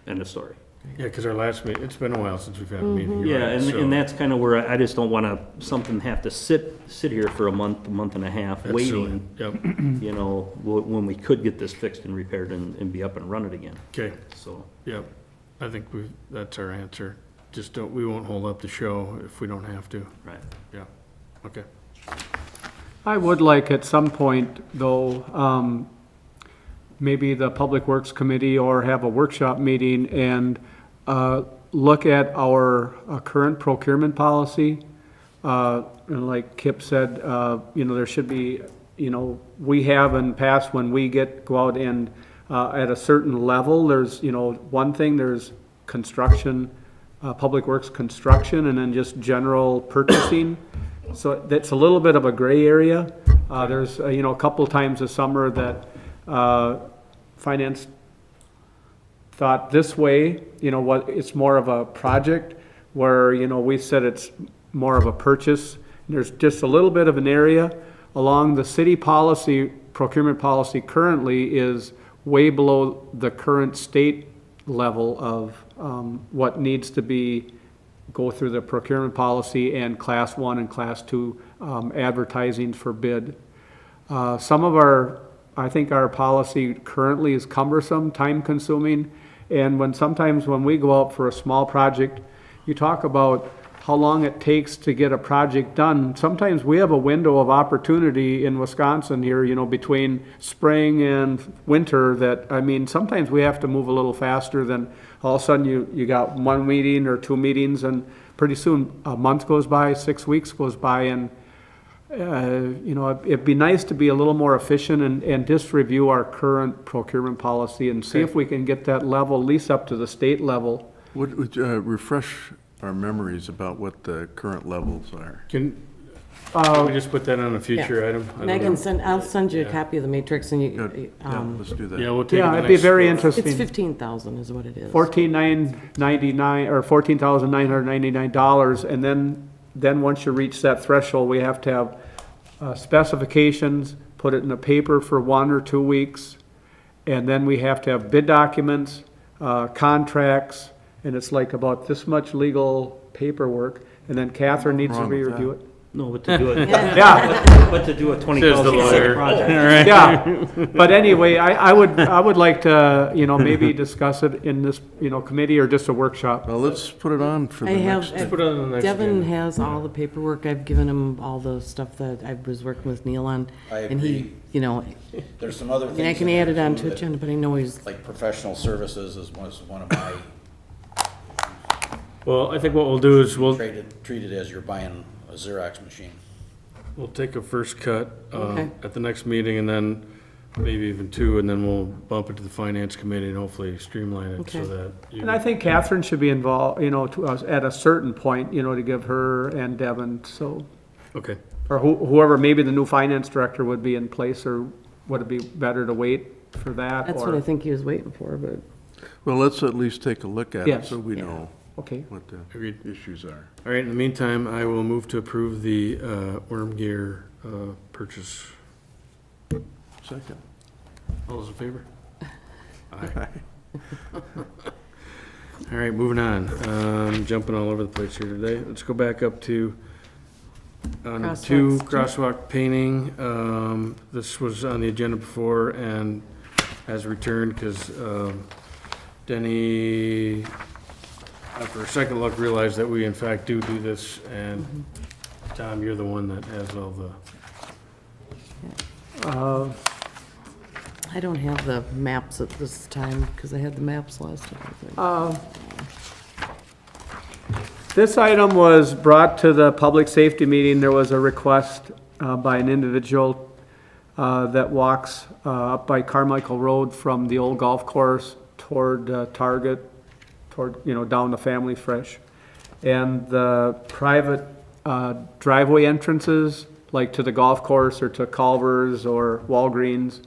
end of story. Yeah, because our last meeting, it's been a while since we've had a meeting. you're Yeah, right, and, so and that's kind of where I just don't want something have to sit here for a month and a half, that's silly. waiting, Yep, when we could get this fixed and repaired and be up and running again, okay, so. yep. I think that's our answer. Just we won't hold up the show if we don't have to. Right. Yeah, okay. I would like at some point, though, maybe the Public Works Committee or have a workshop meeting and look at our current procurement policy. And like Kip said, there should be, we have in the past when we go out and at a certain level, there's, one thing, there's construction, Public Works construction, and then just general purchasing. So that's a little bit of a gray area. There's, a couple times this summer that finance thought this way, it's more of a project, where, we said it's more of a purchase. There's just a little bit of an area along the city policy, procurement policy currently is way below the current state level of what needs to go through the procurement policy and class 1 and class 2 advertising for bid. Some of I think our policy currently is cumbersome, time consuming, and sometimes when we go out for a small project, you talk about how long it takes to get a project done. Sometimes we have a window of opportunity in Wisconsin here, between spring and winter sometimes we have to move a little faster than all of a sudden you got one meeting or two meetings, and pretty soon a month goes by, 6 weeks goes by, and it'd be nice to be a little more efficient and just review our current procurement policy and see if we can get that level, at least up to the state level. Would refresh our memories about what the current levels are. Can we just put that on a future item? And I'll send you a copy of the matrix and Good, yeah, let's do that. Yeah, we'll take it Yeah, it'd be very it's interesting. 15,000 is what it is. $14,999 or $14,999, and then once you reach that threshold, we have to have specifications, put it in the paper for 1 or 2 weeks, and then we have to have bid documents, contracts, and it's like about this much legal paperwork, and then Catherine needs to Wrong with re-review it. No, but to do it, Yeah, but to do a Says the 20,000 lawyer. project. yeah, but anyway, I would like to, maybe discuss it in this, committee or just a workshop. Well, let's put it on for I the have, next. Put it on the next Devin agenda. has all the paperwork. I've given him all the stuff that I was working with Neil on. I And he, agree. There's some other things. I can in add there, it on too, to that, agenda, but I know he's, Like professional services was one of my, Well, I think what we'll do is we'll treat it as you're buying a Xerox machine. take a first cut Okay. at the next meeting, and then maybe even 2, and then we'll bump it to the finance committee and hopefully streamline it so Okay. that you. And I think Catherine should be involved, to us at a certain point, to give her and Devin, so, Okay, or whoever, maybe the new finance director would be in place, or would it be better to wait for that? that's or- what I think he was waiting for, but. Well, let's at least take a look at it Yes. so we Yeah. know Okay, what the agreed. issues are. All right, in the meantime, I will move to approve the worm gear purchase. Second. All those in favor? Aye. All right, moving on. Jumping all over the place here today. Let's go back up to on 2 crosswalk painting. This was on the agenda before and has returned because Denny, after a second look, realized that we in fact do this, and Tom, you're the one that has all the, I don't have the maps at this time, because I had the maps last time. this item was brought to the public safety meeting. There was a request by an individual that walks up by Carmichael Road from the old golf course toward Target, down to Family Fresh. And the private driveway entrances, like to the golf course or to Culver's or Walgreens,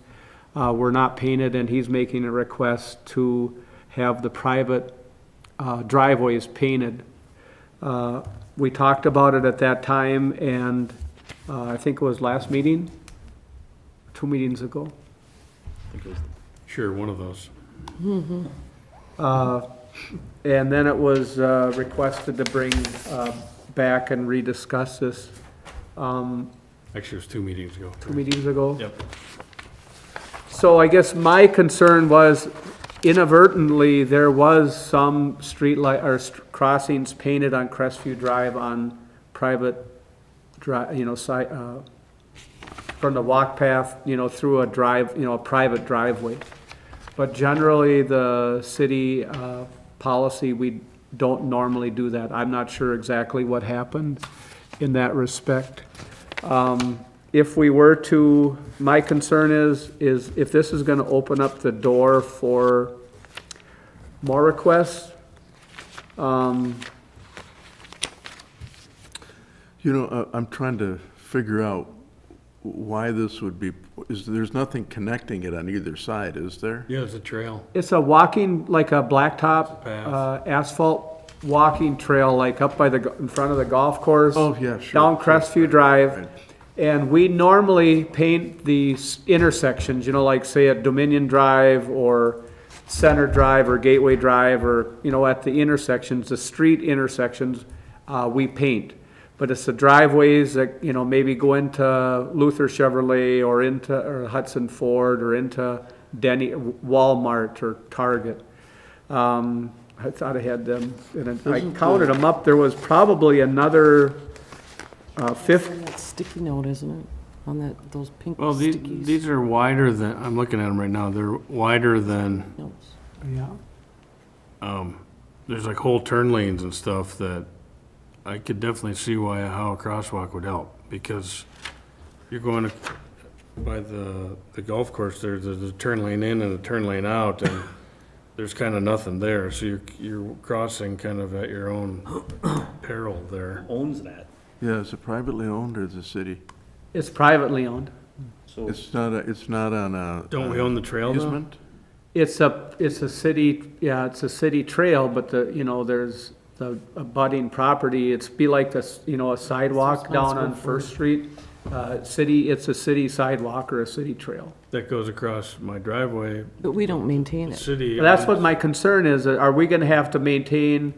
were not painted, and he's making a request to have the private driveways painted. We talked about it at that time, and I think it was last meeting, 2 meetings ago. sure, one of those. And then it was requested to bring back and rediscuss this Actually, it was 2 meetings ago. 2 meetings ago. Yep. So I guess my concern was inadvertently, there was some street light, or crossings painted on Crestview Drive on private side, from the walk path, through a drive, a private driveway. But generally, the city policy, we don't normally do that. I'm not sure exactly what happened in that respect. If we were to, my concern is if this is gonna open up the door for more requests, You know, I'm trying to figure out why this would be, there's nothing connecting it on either side, is there? Yeah, it's a trail. It's a walking, like a blacktop, Path. asphalt walking trail, like up by in front of the golf course. Oh, yeah, sure. Down Crestview Drive. Right. And we normally paint these intersections, you know, like say at Dominion Drive or Center Drive or Gateway Drive, or, you know, at the intersections, the street intersections, we paint. But it's the driveways that, you know, maybe go into Luther Chevrolet or into or Hudson Ford or into Walmart or Target. I thought I had them, and I counted them up. There was probably another 50. That sticky note, isn't it? On that, those pink Well, stickies. these are wider than, I'm looking at them right now, they're wider than, Notes. Yeah. there's like whole turn lanes and stuff that I could definitely see how a crosswalk would help, because you're going by the golf course, there's a turn lane in and a turn lane out, and there's kind of nothing there, so you're crossing kind of at your own peril there. Owns that. Yeah, is it privately owned or the city? It's privately owned. So It's not on a. Don't we own the trail though? Easement? It's a city, yeah, it's a city trail, but you know, there's the abutting property, it's be like this, you know, a sidewalk down on responsible for- First Street. It's a city sidewalk or a city trail. That goes across my driveway, But we don't maintain the it. city. But that's what my concern is, are we gonna have to maintain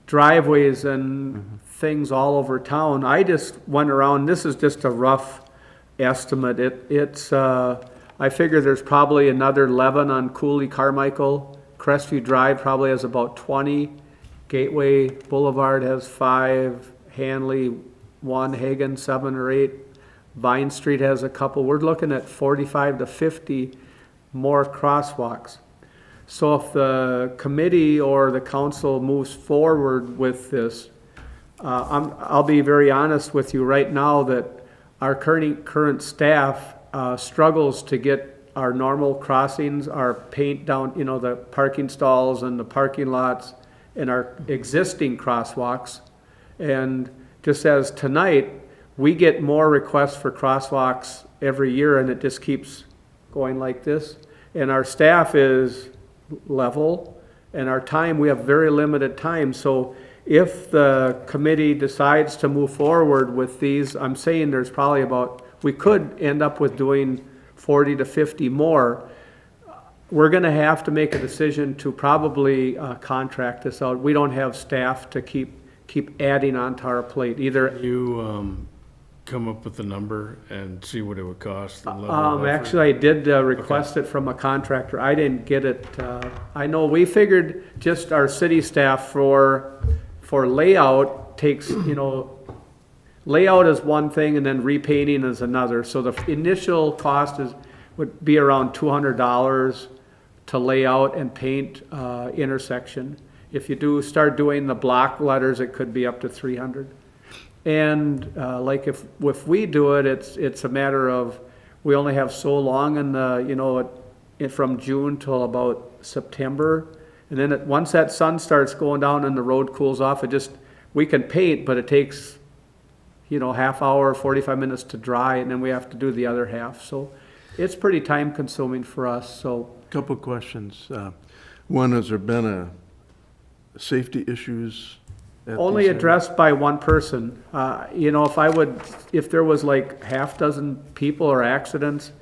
driveways and things all over town? I just went around, this is just a rough estimate, I figure there's probably another 11 on Cooley Carmichael. Crestview Drive probably has about 20. Gateway Boulevard has 5. Hanley 1. Hagan 7 or 8. Vine Street has a couple. We're looking at 45 to 50 more crosswalks. So if the committee or the council moves forward with this, I'll be very honest with you right now that our current staff struggles to get our normal crossings, our paint down, you know, the parking stalls and the parking lots and our existing crosswalks. And just as tonight, we get more requests for crosswalks every year and it just keeps going like this. And our staff is level and our time, we have very limited time. So if the committee decides to move forward with these, I'm saying there's probably we could end up with doing 40 to 50 more. We're gonna have to make a decision to probably contract this out. We don't have staff to keep adding onto our plate either. You, come up with a number and see what it would cost. the level of effort? Actually, I did request it from a contractor. I didn't get it. I know we figured just our city staff for layout takes, you know, layout is one thing and then repainting is another. So the initial cost would be around $200 to lay out and paint intersection. If you start doing the block letters, it could be up to $300. And like if we do it, it's a matter of, we only have so long in the, you know, from June till about September. And then once that sun starts going down and the road cools off, we can paint, but it takes, you know, half hour, 45 minutes to dry, and then we have to do the other half. So it's pretty time consuming for us, so. Couple questions. One, has there been safety issues? at Only these areas? addressed by one person. You know, if there was like half dozen people or accidents,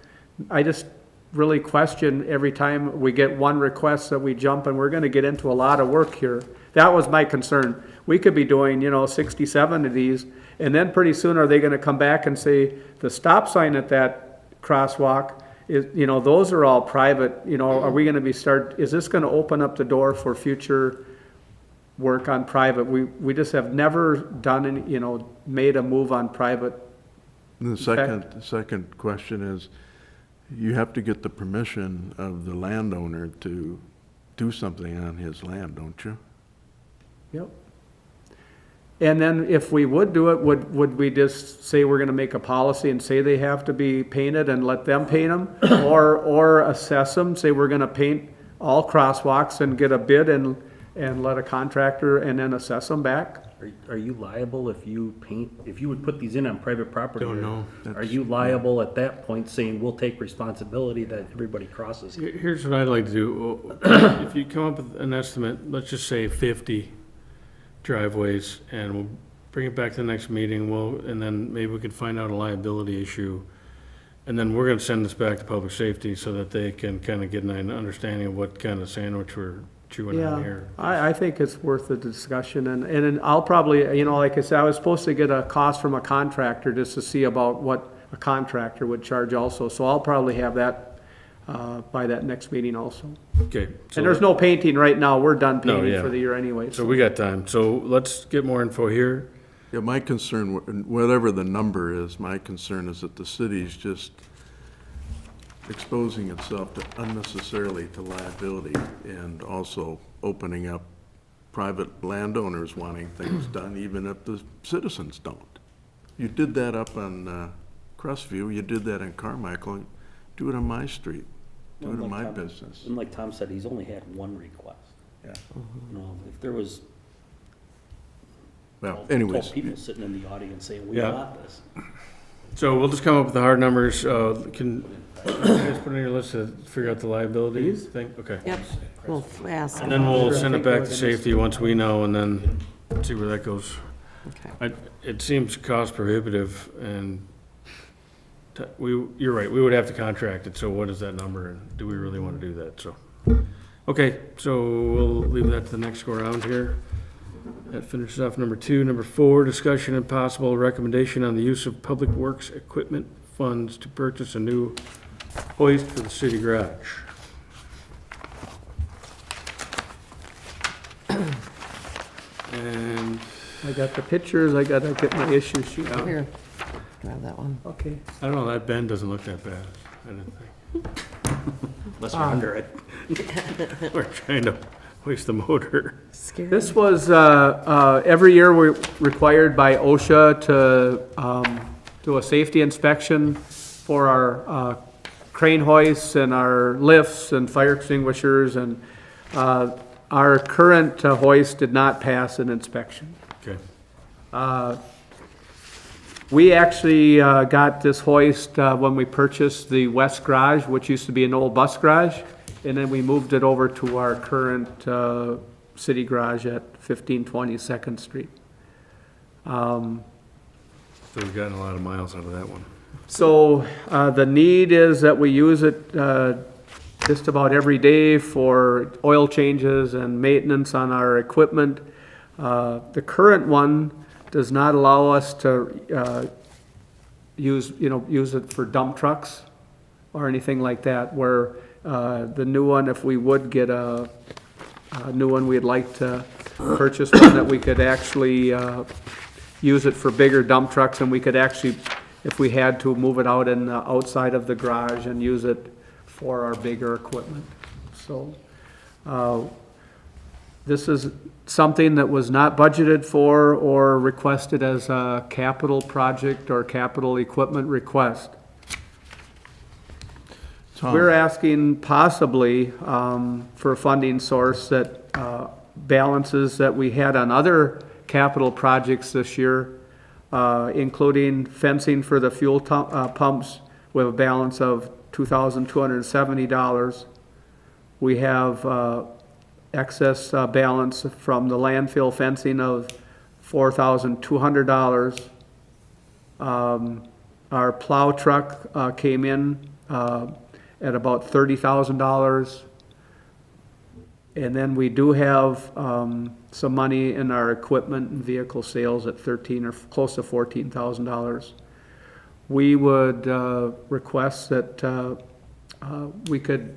I just really question every time we get one request that we jump, and we're gonna get into a lot of work here. That was my concern. We could be doing, you know, 67 of these, and then pretty soon are they gonna come back and say, the stop sign at that crosswalk is, you know, those are all private, you know, are we gonna is this gonna open up the door for future work on private? We just have never done any, you know, made a move on private. And the second question is, you have to get the permission of the landowner to do something on his land, don't you? Yep. And then if we would do it, would we just say we're gonna make a policy and say they have to be painted and let them paint them? Or assess them, say we're gonna paint all crosswalks and get a bid and let a contractor and then assess them back? Are you liable if you paint, if you would put these in on private property? Don't know. Are you liable at that point saying, we'll take responsibility that everybody crosses? Here's what I'd like to do. If you come up with an estimate, let's just say 50 driveways, and we'll bring it back to the next meeting, and then maybe we could find out a liability issue. And then we're gonna send this back to public safety so that they can kind of get an understanding of what kind of sandwich we're chewing on Yeah, here. I think it's worth the discussion, and I'll probably, you know, like I said, I was supposed to get a cost from a contractor just to see about what a contractor would charge also, so I'll probably have that, by that next meeting also. Okay. And there's no painting right now, we're done No, painting yeah. for the year anyway. So we got time. So let's get more info here. Yeah, my concern, whatever the number is, my concern is that the city's just exposing itself to unnecessarily to liability and also opening up private landowners wanting things done, even if the citizens don't. You did that up on Crestview, you did that in Carmichael, do it on my street, do it in my business. And like Tom said, he's only had one request. Yeah. You know, if there was Well, 12 anyways, people sitting in the audience saying, we Yeah. want this. So we'll just come up with the hard numbers. Can you guys put on your list to figure out the liability thing? Okay. Yep, we'll ask. And then we'll send it back to safety once we know, and then see where that goes. Okay. It seems cost prohibitive, and you're right, we would have to contract it, so what is that number, and do we really want to do that, so. Okay, so we'll leave that to the next go around here. That finishes off number 2. Number 4, discussion and possible recommendation on the use of public works equipment funds to purchase a new hoist for the city garage. And I got the pictures, I gotta get my issue sheet out. Here, grab that one. Okay. I don't know, that bend doesn't look that bad, I didn't think. Unless you're under it. We're trying to hoist the motor. Scary. This was, every year we're required by OSHA to do a safety inspection for our crane hoists and our lifts and fire extinguishers, and our current hoist did not pass an inspection. Okay. We actually got this hoist when we purchased the west garage, which used to be an old bus garage, and then we moved it over to our current city garage at 1520 Second Street. So we've gotten a lot of miles out of that one. So the need is that we use it just about every day for oil changes and maintenance on our equipment. The current one does not allow us to use it for dump trucks or anything like that, where the new one, if we would get a new one, we'd like to purchase one that we could actually use it for bigger dump trucks, and we could actually, if we had to, move it out in the outside of the garage and use it for our bigger equipment. So, this is something that was not budgeted for or requested as a capital project or capital equipment request. We're asking possibly for a funding source that balances that we had on other capital projects this year, including fencing for the fuel pumps with a balance of $2,270. We have excess balance from the landfill fencing of $4,200. Our plow truck came in at about $30,000. And then we do have some money in our equipment and vehicle sales at $13,000 or close to $14,000. We would request that we could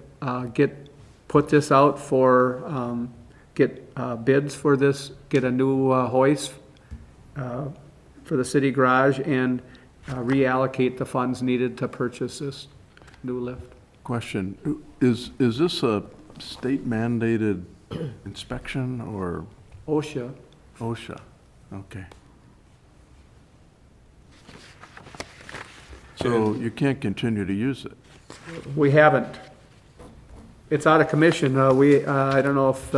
put this out for, get bids for this, get a new hoist for the city garage, and reallocate the funds needed to purchase this new lift. question, is this a state mandated inspection or OSHA. OSHA? Okay. So you can't continue to use it? We haven't. It's out of commission. I don't know if,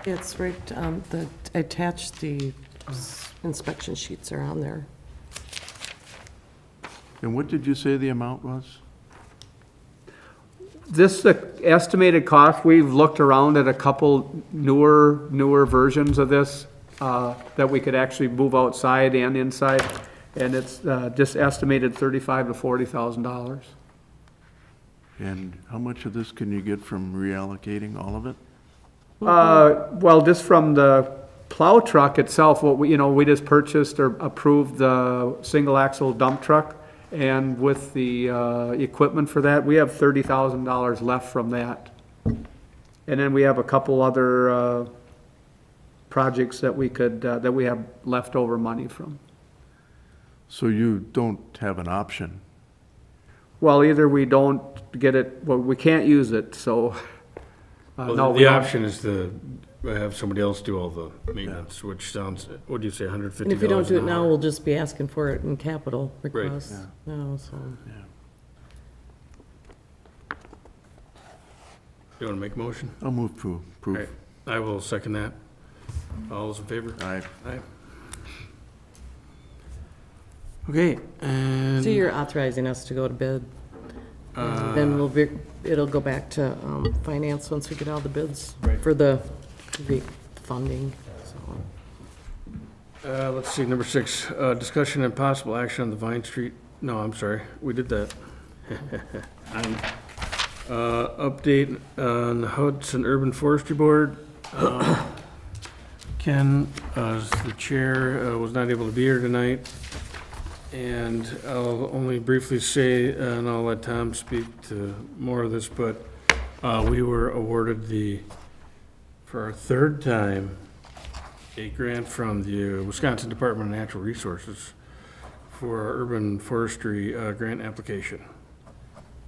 It's right, attached the inspection sheets are on there. And what did you say the amount was? This estimated cost, we've looked around at a couple newer versions of this that we could actually move outside and inside, and it's just estimated $35,000 to $40,000. And how much of this can you get from reallocating all of it? Well, just from the plow truck itself, what we just purchased or approved the single axle dump truck, and with the equipment for that, we have $30,000 left from that. And then we have a couple other projects that we could, that we have leftover money from. So you don't have an option? Well, either we don't get it, well, we can't use it, so, no. Well, we the don't. option is to have somebody else do all the maintenance, which sounds, what do you say, $150 And if you don't do it an now, hour? we'll just be asking for it in capital requests. No, so. You want to make a motion? I'll move to All approve. right, I will second that. All those in favor? Aye. Aye. Okay, and. So you're authorizing us to go to bid? And then it'll go back to finance once we get all the bids Right. for the funding, so. Let's see, number 6, discussion and possible action on the Vine Street, no, I'm sorry, we did that. Update on the Hudson Urban Forestry Board. Ken, as the chair, was not able to be here tonight. And I'll only briefly say, and I'll let Tom speak to more of this, but we were awarded for our third time, a grant from the Wisconsin Department of Natural Resources for our urban forestry grant application.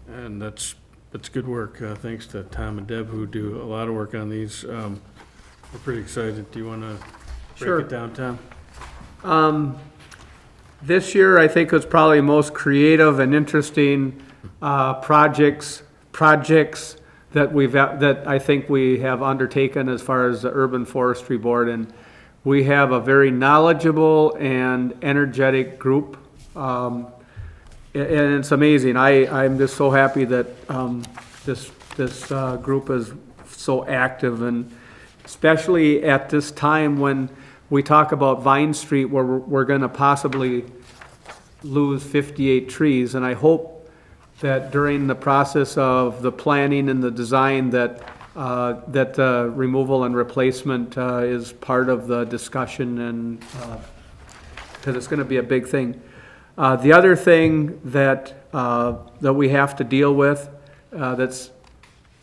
And that's good work. Thanks to Tom and Deb, who do a lot of work on these. We're pretty excited. Do you want to Sure. break it down, Tom? This year, I think, was probably most creative and interesting projects that I think we have undertaken as far as the Urban Forestry Board. And we have a very knowledgeable and energetic group. And it's amazing. I'm just so happy that this group is so active, and especially at this time when we talk about Vine Street, where we're gonna possibly lose 58 trees. And I hope that during the process of the planning and the design that the removal and replacement is part of the discussion, and because it's gonna be a big thing. The other thing that we have to deal with, that's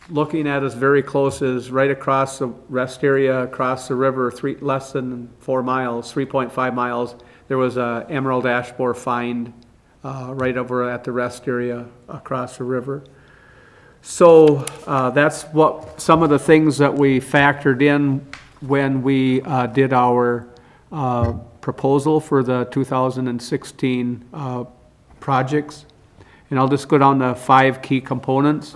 looking at us very close, is right across the rest area, across the river, less than 4 miles, 3.5 miles. There was a emerald ash borer find right over at the rest area across the river. So that's what some of the things that we factored in when we did our proposal for the 2016 projects. And I'll just go down to 5 key components.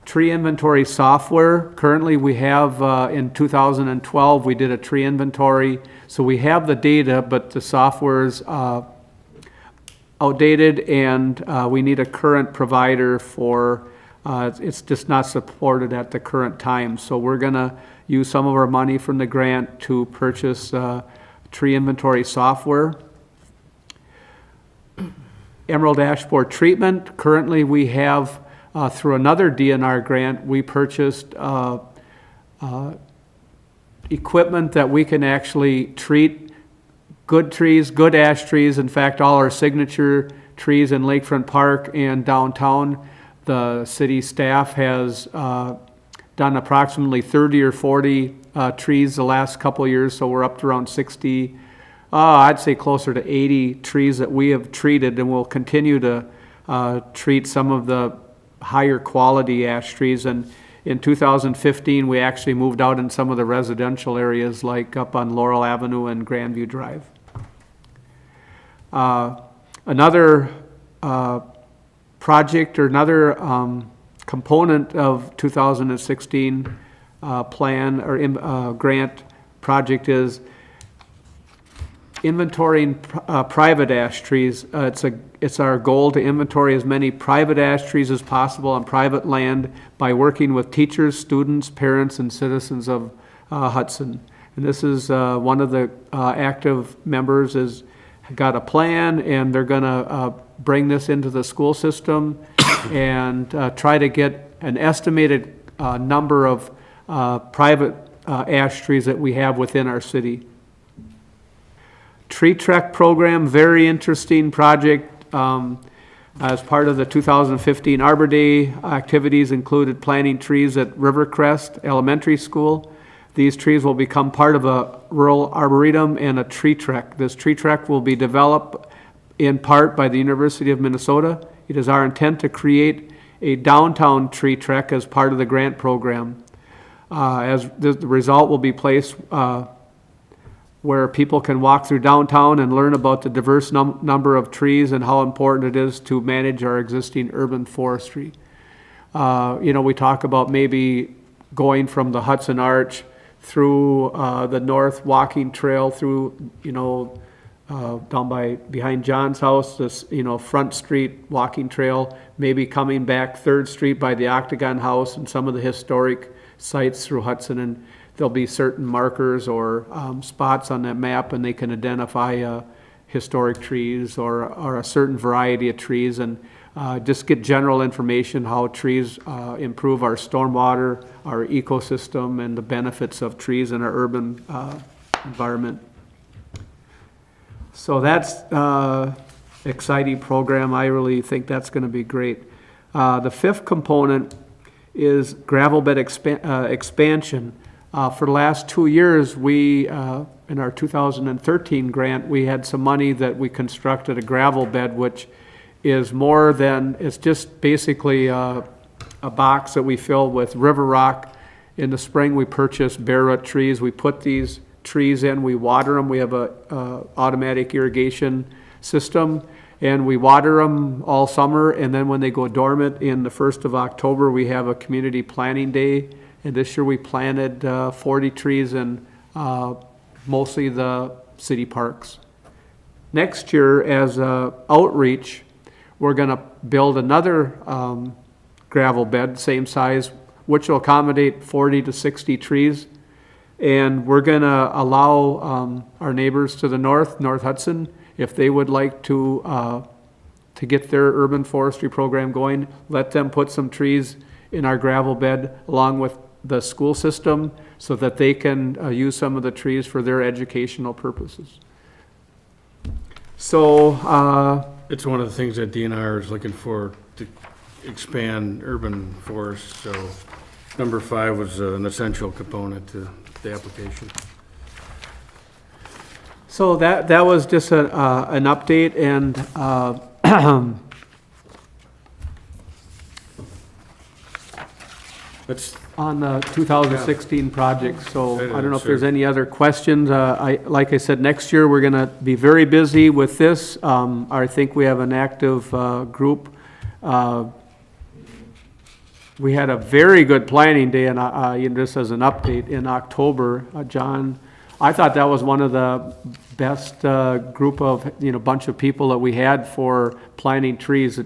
Tree inventory software. Currently, we have, in 2012, we did a tree inventory. So we have the data, but the software's outdated, and we need a current provider for, it's just not supported at the current time. So we're gonna use some of our money from the grant to purchase tree inventory software. Emerald ash borer treatment. Currently, we have, through another DNR grant, we purchased equipment that we can actually treat good trees, good ash trees. In fact, all our signature trees in Lakefront Park and downtown, the city staff has done approximately 30 or 40 trees the last couple of years, so we're up to around 60, I'd say closer to 80 trees that we have treated, and we'll continue to treat some of the higher quality ash trees. And in 2015, we actually moved out in some of the residential areas, like up on Laurel Avenue and Grandview Drive. Another project, or another component of 2016 plan or grant project is inventorying private ash trees. It's our goal to inventory as many private ash trees as possible on private land by working with teachers, students, parents, and citizens of Hudson. And this is one of the active members is got a plan, and they're gonna bring this into the school system and try to get an estimated number of private ash trees that we have within our city. Tree Trek program, very interesting project. As part of the 2015 Arbor Day activities included planting trees at Rivercrest Elementary School. These trees will become part of a rural arboretum and a tree trek. This tree trek will be developed in part by the University of Minnesota. It is our intent to create a downtown tree trek as part of the grant program. As the result will be placed where people can walk through downtown and learn about the diverse number of trees and how important it is to manage our existing urban forestry. We talk about maybe going from the Hudson Arch through the North Walking Trail through, down behind John's house, this, Front Street Walking Trail, maybe coming back 3rd Street by the Octagon House and some of the historic sites through Hudson, and there'll be certain markers or spots on that map, and they can identify historic trees or a certain variety of trees, and just get general information how trees improve our stormwater, our ecosystem, and the benefits of trees in our urban environment. So that's exciting program. I really think that's going to be great. The 5th component is gravel bed expansion. For the last 2 years, we, in our 2013 grant, we had some money that we constructed a gravel bed, which is more than, it's just basically a box that we fill with river rock. In the spring, we purchase bare root trees. We put these trees in, we water them. We have a automatic irrigation system, and we water them all summer, and then when they go dormant in the 1st of October, we have a community planting day. And this year we planted 40 trees in mostly the city parks. Next year, as outreach, we're going to build another gravel bed, same size, which will accommodate 40 to 60 trees. And we're going to allow our neighbors to the north, North Hudson, if they would like to get their urban forestry program going, let them put some trees in our gravel bed along with the school system so that they can use some of the trees for their educational purposes. So It's one of the things that DNR is looking for to expand urban forests, so number 5 was an essential component to the application. So that was just an update, and Let's, on the 2016 project, so I don't know if Sure. there's any other questions. Like I said, next year, we're gonna be very busy with this. I think we have an active group. We had a very good planning day, and just as an update, in October, John, I thought that was one of the best group of, bunch of people that we had for planting trees.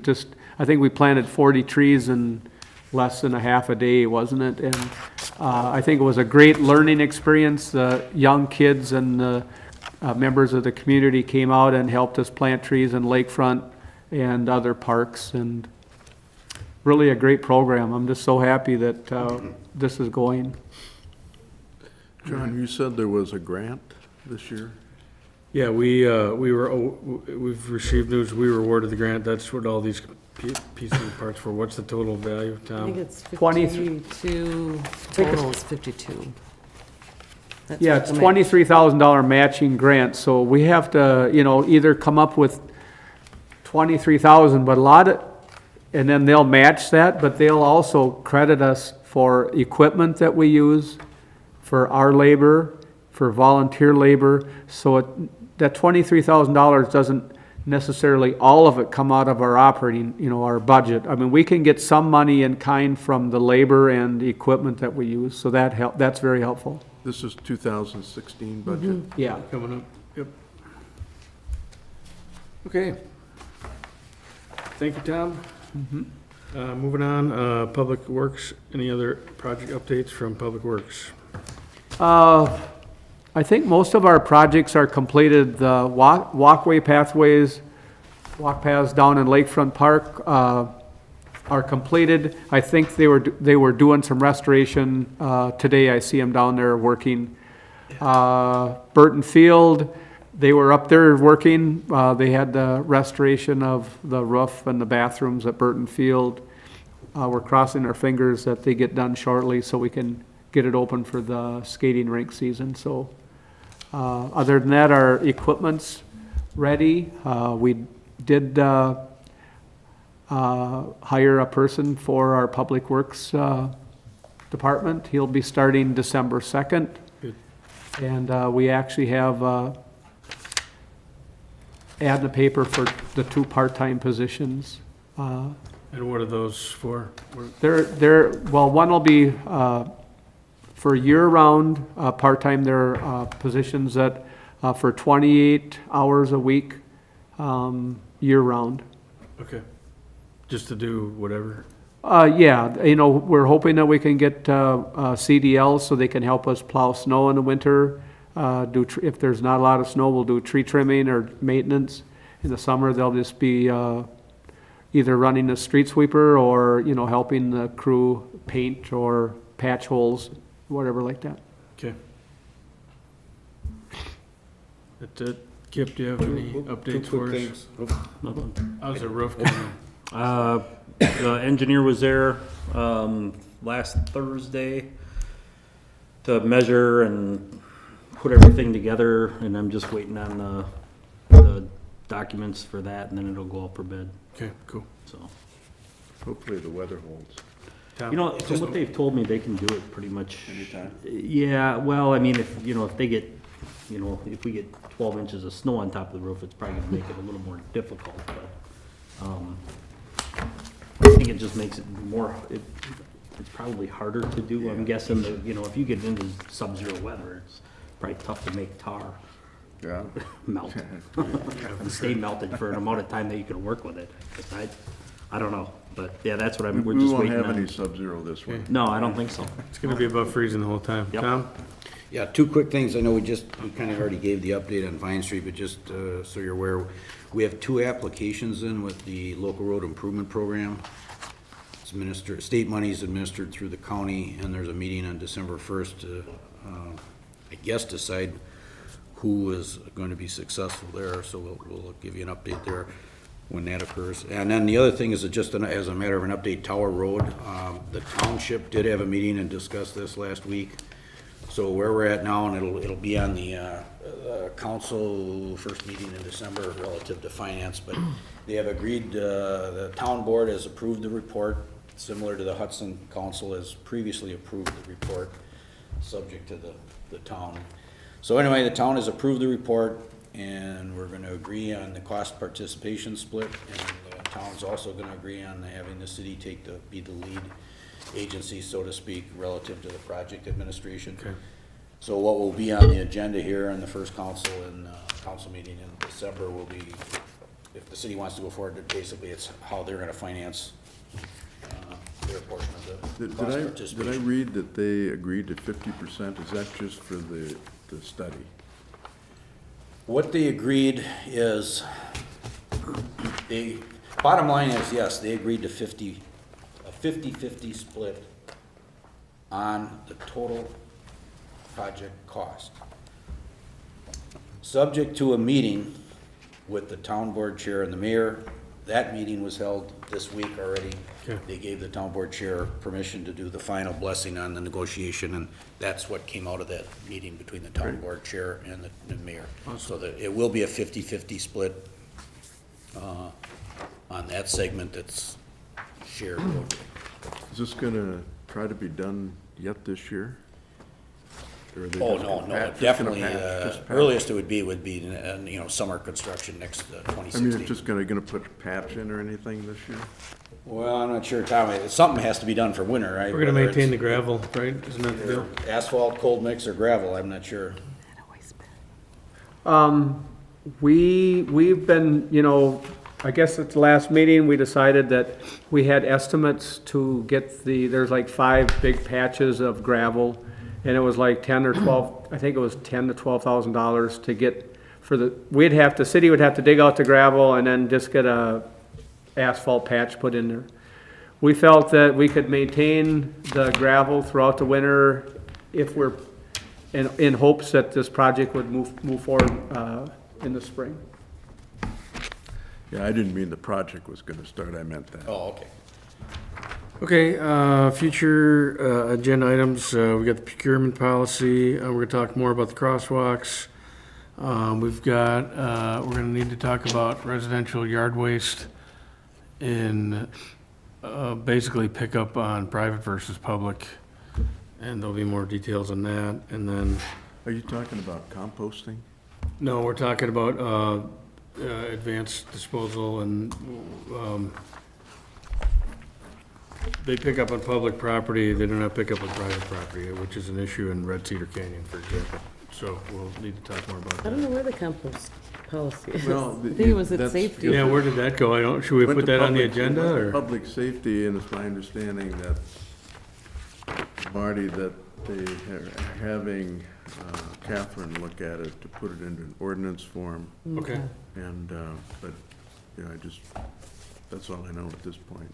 I think we planted 40 trees in less than a half a day, wasn't it? And I think it was a great learning experience. The young kids and the members of the community came out and helped us plant trees in Lakefront and other parks, and really a great program. I'm just so happy that this is going. John, you said there was a grant this year? yeah, we've received news, we were awarded the grant, that's what all these pieces and parts for. What's the total value, I think Tom? it's 23. 52, total is 52. That's Yeah, what it's the $23,000 matching grant, so we have to, either come up with 23,000, but a lot of, and then they'll match that, but they'll also credit us for equipment that we use, for our labor, for volunteer labor, so that $23,000 doesn't necessarily all of it come out of our operating, our budget. I mean, we can get some money in kind from the labor and the equipment that we use, so that's very helpful. This is 2016 budget. Yeah. Coming up, yep. Okay. Thank you, Tom. Moving on, Public Works, any other project updates from Public Works? I think most of our projects are completed. The walkway pathways, walk paths down in Lakefront Park are completed. I think they were doing some restoration. Today I see them down there working. Burton Field, they were up there working. They had the restoration of the roof and the bathrooms at Burton Field. We're crossing our fingers that they get done shortly so we can get it open for the skating rink season. So other than that, our equipment's ready. We did hire a person for our Public Works department. He'll be starting December 2nd. Good. And we actually have ad in the paper for the 2 part-time positions. And what are those for? Well, one will be for year-round, part-time, they're positions that, for 28 hours a week, year-round. Okay. Just to do whatever? Yeah, we're hoping that we can get CDLs so they can help us plow snow in the winter. If there's not a lot of snow, we'll do tree trimming or maintenance. In the summer, they'll just be either running a street sweeper or, helping the crew paint or patch holes, whatever like that. Okay. That's it. Kip, do you have any updates for us? Nothing. How's the roof coming? The engineer was there, last Thursday to measure and put everything together, and I'm just waiting on the documents for that, and then it'll go up for bid, Okay, cool. so. Hopefully the weather holds. Tom? You know, from what they've told me, they can do it pretty much. Anytime? Yeah, well, I mean, if they get, if we get 12 inches of snow on top of the roof, it's probably gonna make it a little more difficult, but, I think it just makes it more, it's probably harder to do. I'm guessing that, if you get into sub-zero weather, it's probably tough to make tar Yeah. melt. And stay melted for an amount of time that you can work with it. I don't know, but yeah, that's what we're We just won't waiting have any on. sub-zero this winter. No, I don't think so. It's gonna be above freezing the whole time. Yep. Tom? Yeah, 2 quick things. I know we kind of already gave the update on Vine Street, but just so you're aware, we have 2 applications in with the local road improvement program. It's administered, state money is administered through the county, and there's a meeting on December 1st to, I guess, decide who is going to be successful there. So we'll give you an update there when that occurs. And then the other thing is that just as a matter of an update, Tower Road, the township did have a meeting and discussed this last week. So where we're at now, and it'll be on the council first meeting in December relative to finance, but they have agreed, the town board has approved the report, similar to the Hudson Council has previously approved the report, subject to the town. So anyway, the town has approved the report, and we're gonna agree on the cost participation split, and the town's also gonna agree on having the city be the lead agency, so to speak, relative to the project administration. Okay. So what will be on the agenda here in the first council meeting in December will be, if the city wants to go forward, basically it's how they're gonna finance their portion of the Did cost I participation. read that they agreed to 50%? Is that just for the study? What they agreed is, bottom line is, yes, they agreed to 50-50 split on the total project cost. Subject to a meeting with the town board chair and the mayor. That meeting was held this week already. Okay. They gave the town board chair permission to do the final blessing on the negotiation, and that's what came out of that meeting between the town board chair and the mayor. So that it will be a 50-50 split on that segment that's shared locally. Is this gonna try to be done yet this year? or are they Oh, just no, gonna no, patch- just gonna definitely, just patch? earliest it would be, summer construction next I mean, 2016. it's just gonna put patch in or anything this year? Well, I'm not sure, Tommy, something has to be done for winter, right? We're gonna Whether maintain the it's gravel, right? Isn't that the deal? asphalt, cold mix, or gravel, I'm not sure. We've been, I guess at the last meeting, we decided that we had estimates to get there's like 5 big patches of gravel, and it was like 10 or 12, I think it was $10,000 to $12,000 to get the city would have to dig out the gravel and then just get a asphalt patch put in there. We felt that we could maintain the gravel throughout the winter if we're, in hopes that this project would move forward, in the spring. Yeah, I didn't mean the project was gonna start, I meant that. Oh, okay. Okay, future agenda items, we got the procurement policy, we're gonna talk more about the crosswalks. We've got, we're gonna need to talk about residential yard waste and basically pick up on private versus public, and there'll be more details on that, and then, Are you talking about composting? no, we're talking about advanced disposal and they pick up on public property, they do not pick up on private property, which is an issue in Red Cedar Canyon, for example. So we'll need to talk more about I don't that. know where the compost policy is. Well, I think it was at that's- safety. Yeah, where did that go? I don't, should we Went put to that on the public- agenda, went to or? Public safety, and it's my understanding that, Marty, that they are having Catherine look at it to put it into an ordinance form, Okay, and, but, that's all I know at this point.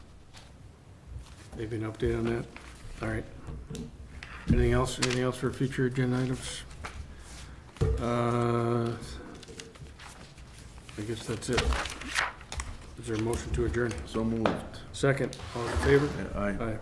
maybe an update on that? All right. Anything else for future agenda items? I guess that's it. Is there a motion to adjourn? So moved. Second, all in favor? Aye. Aye.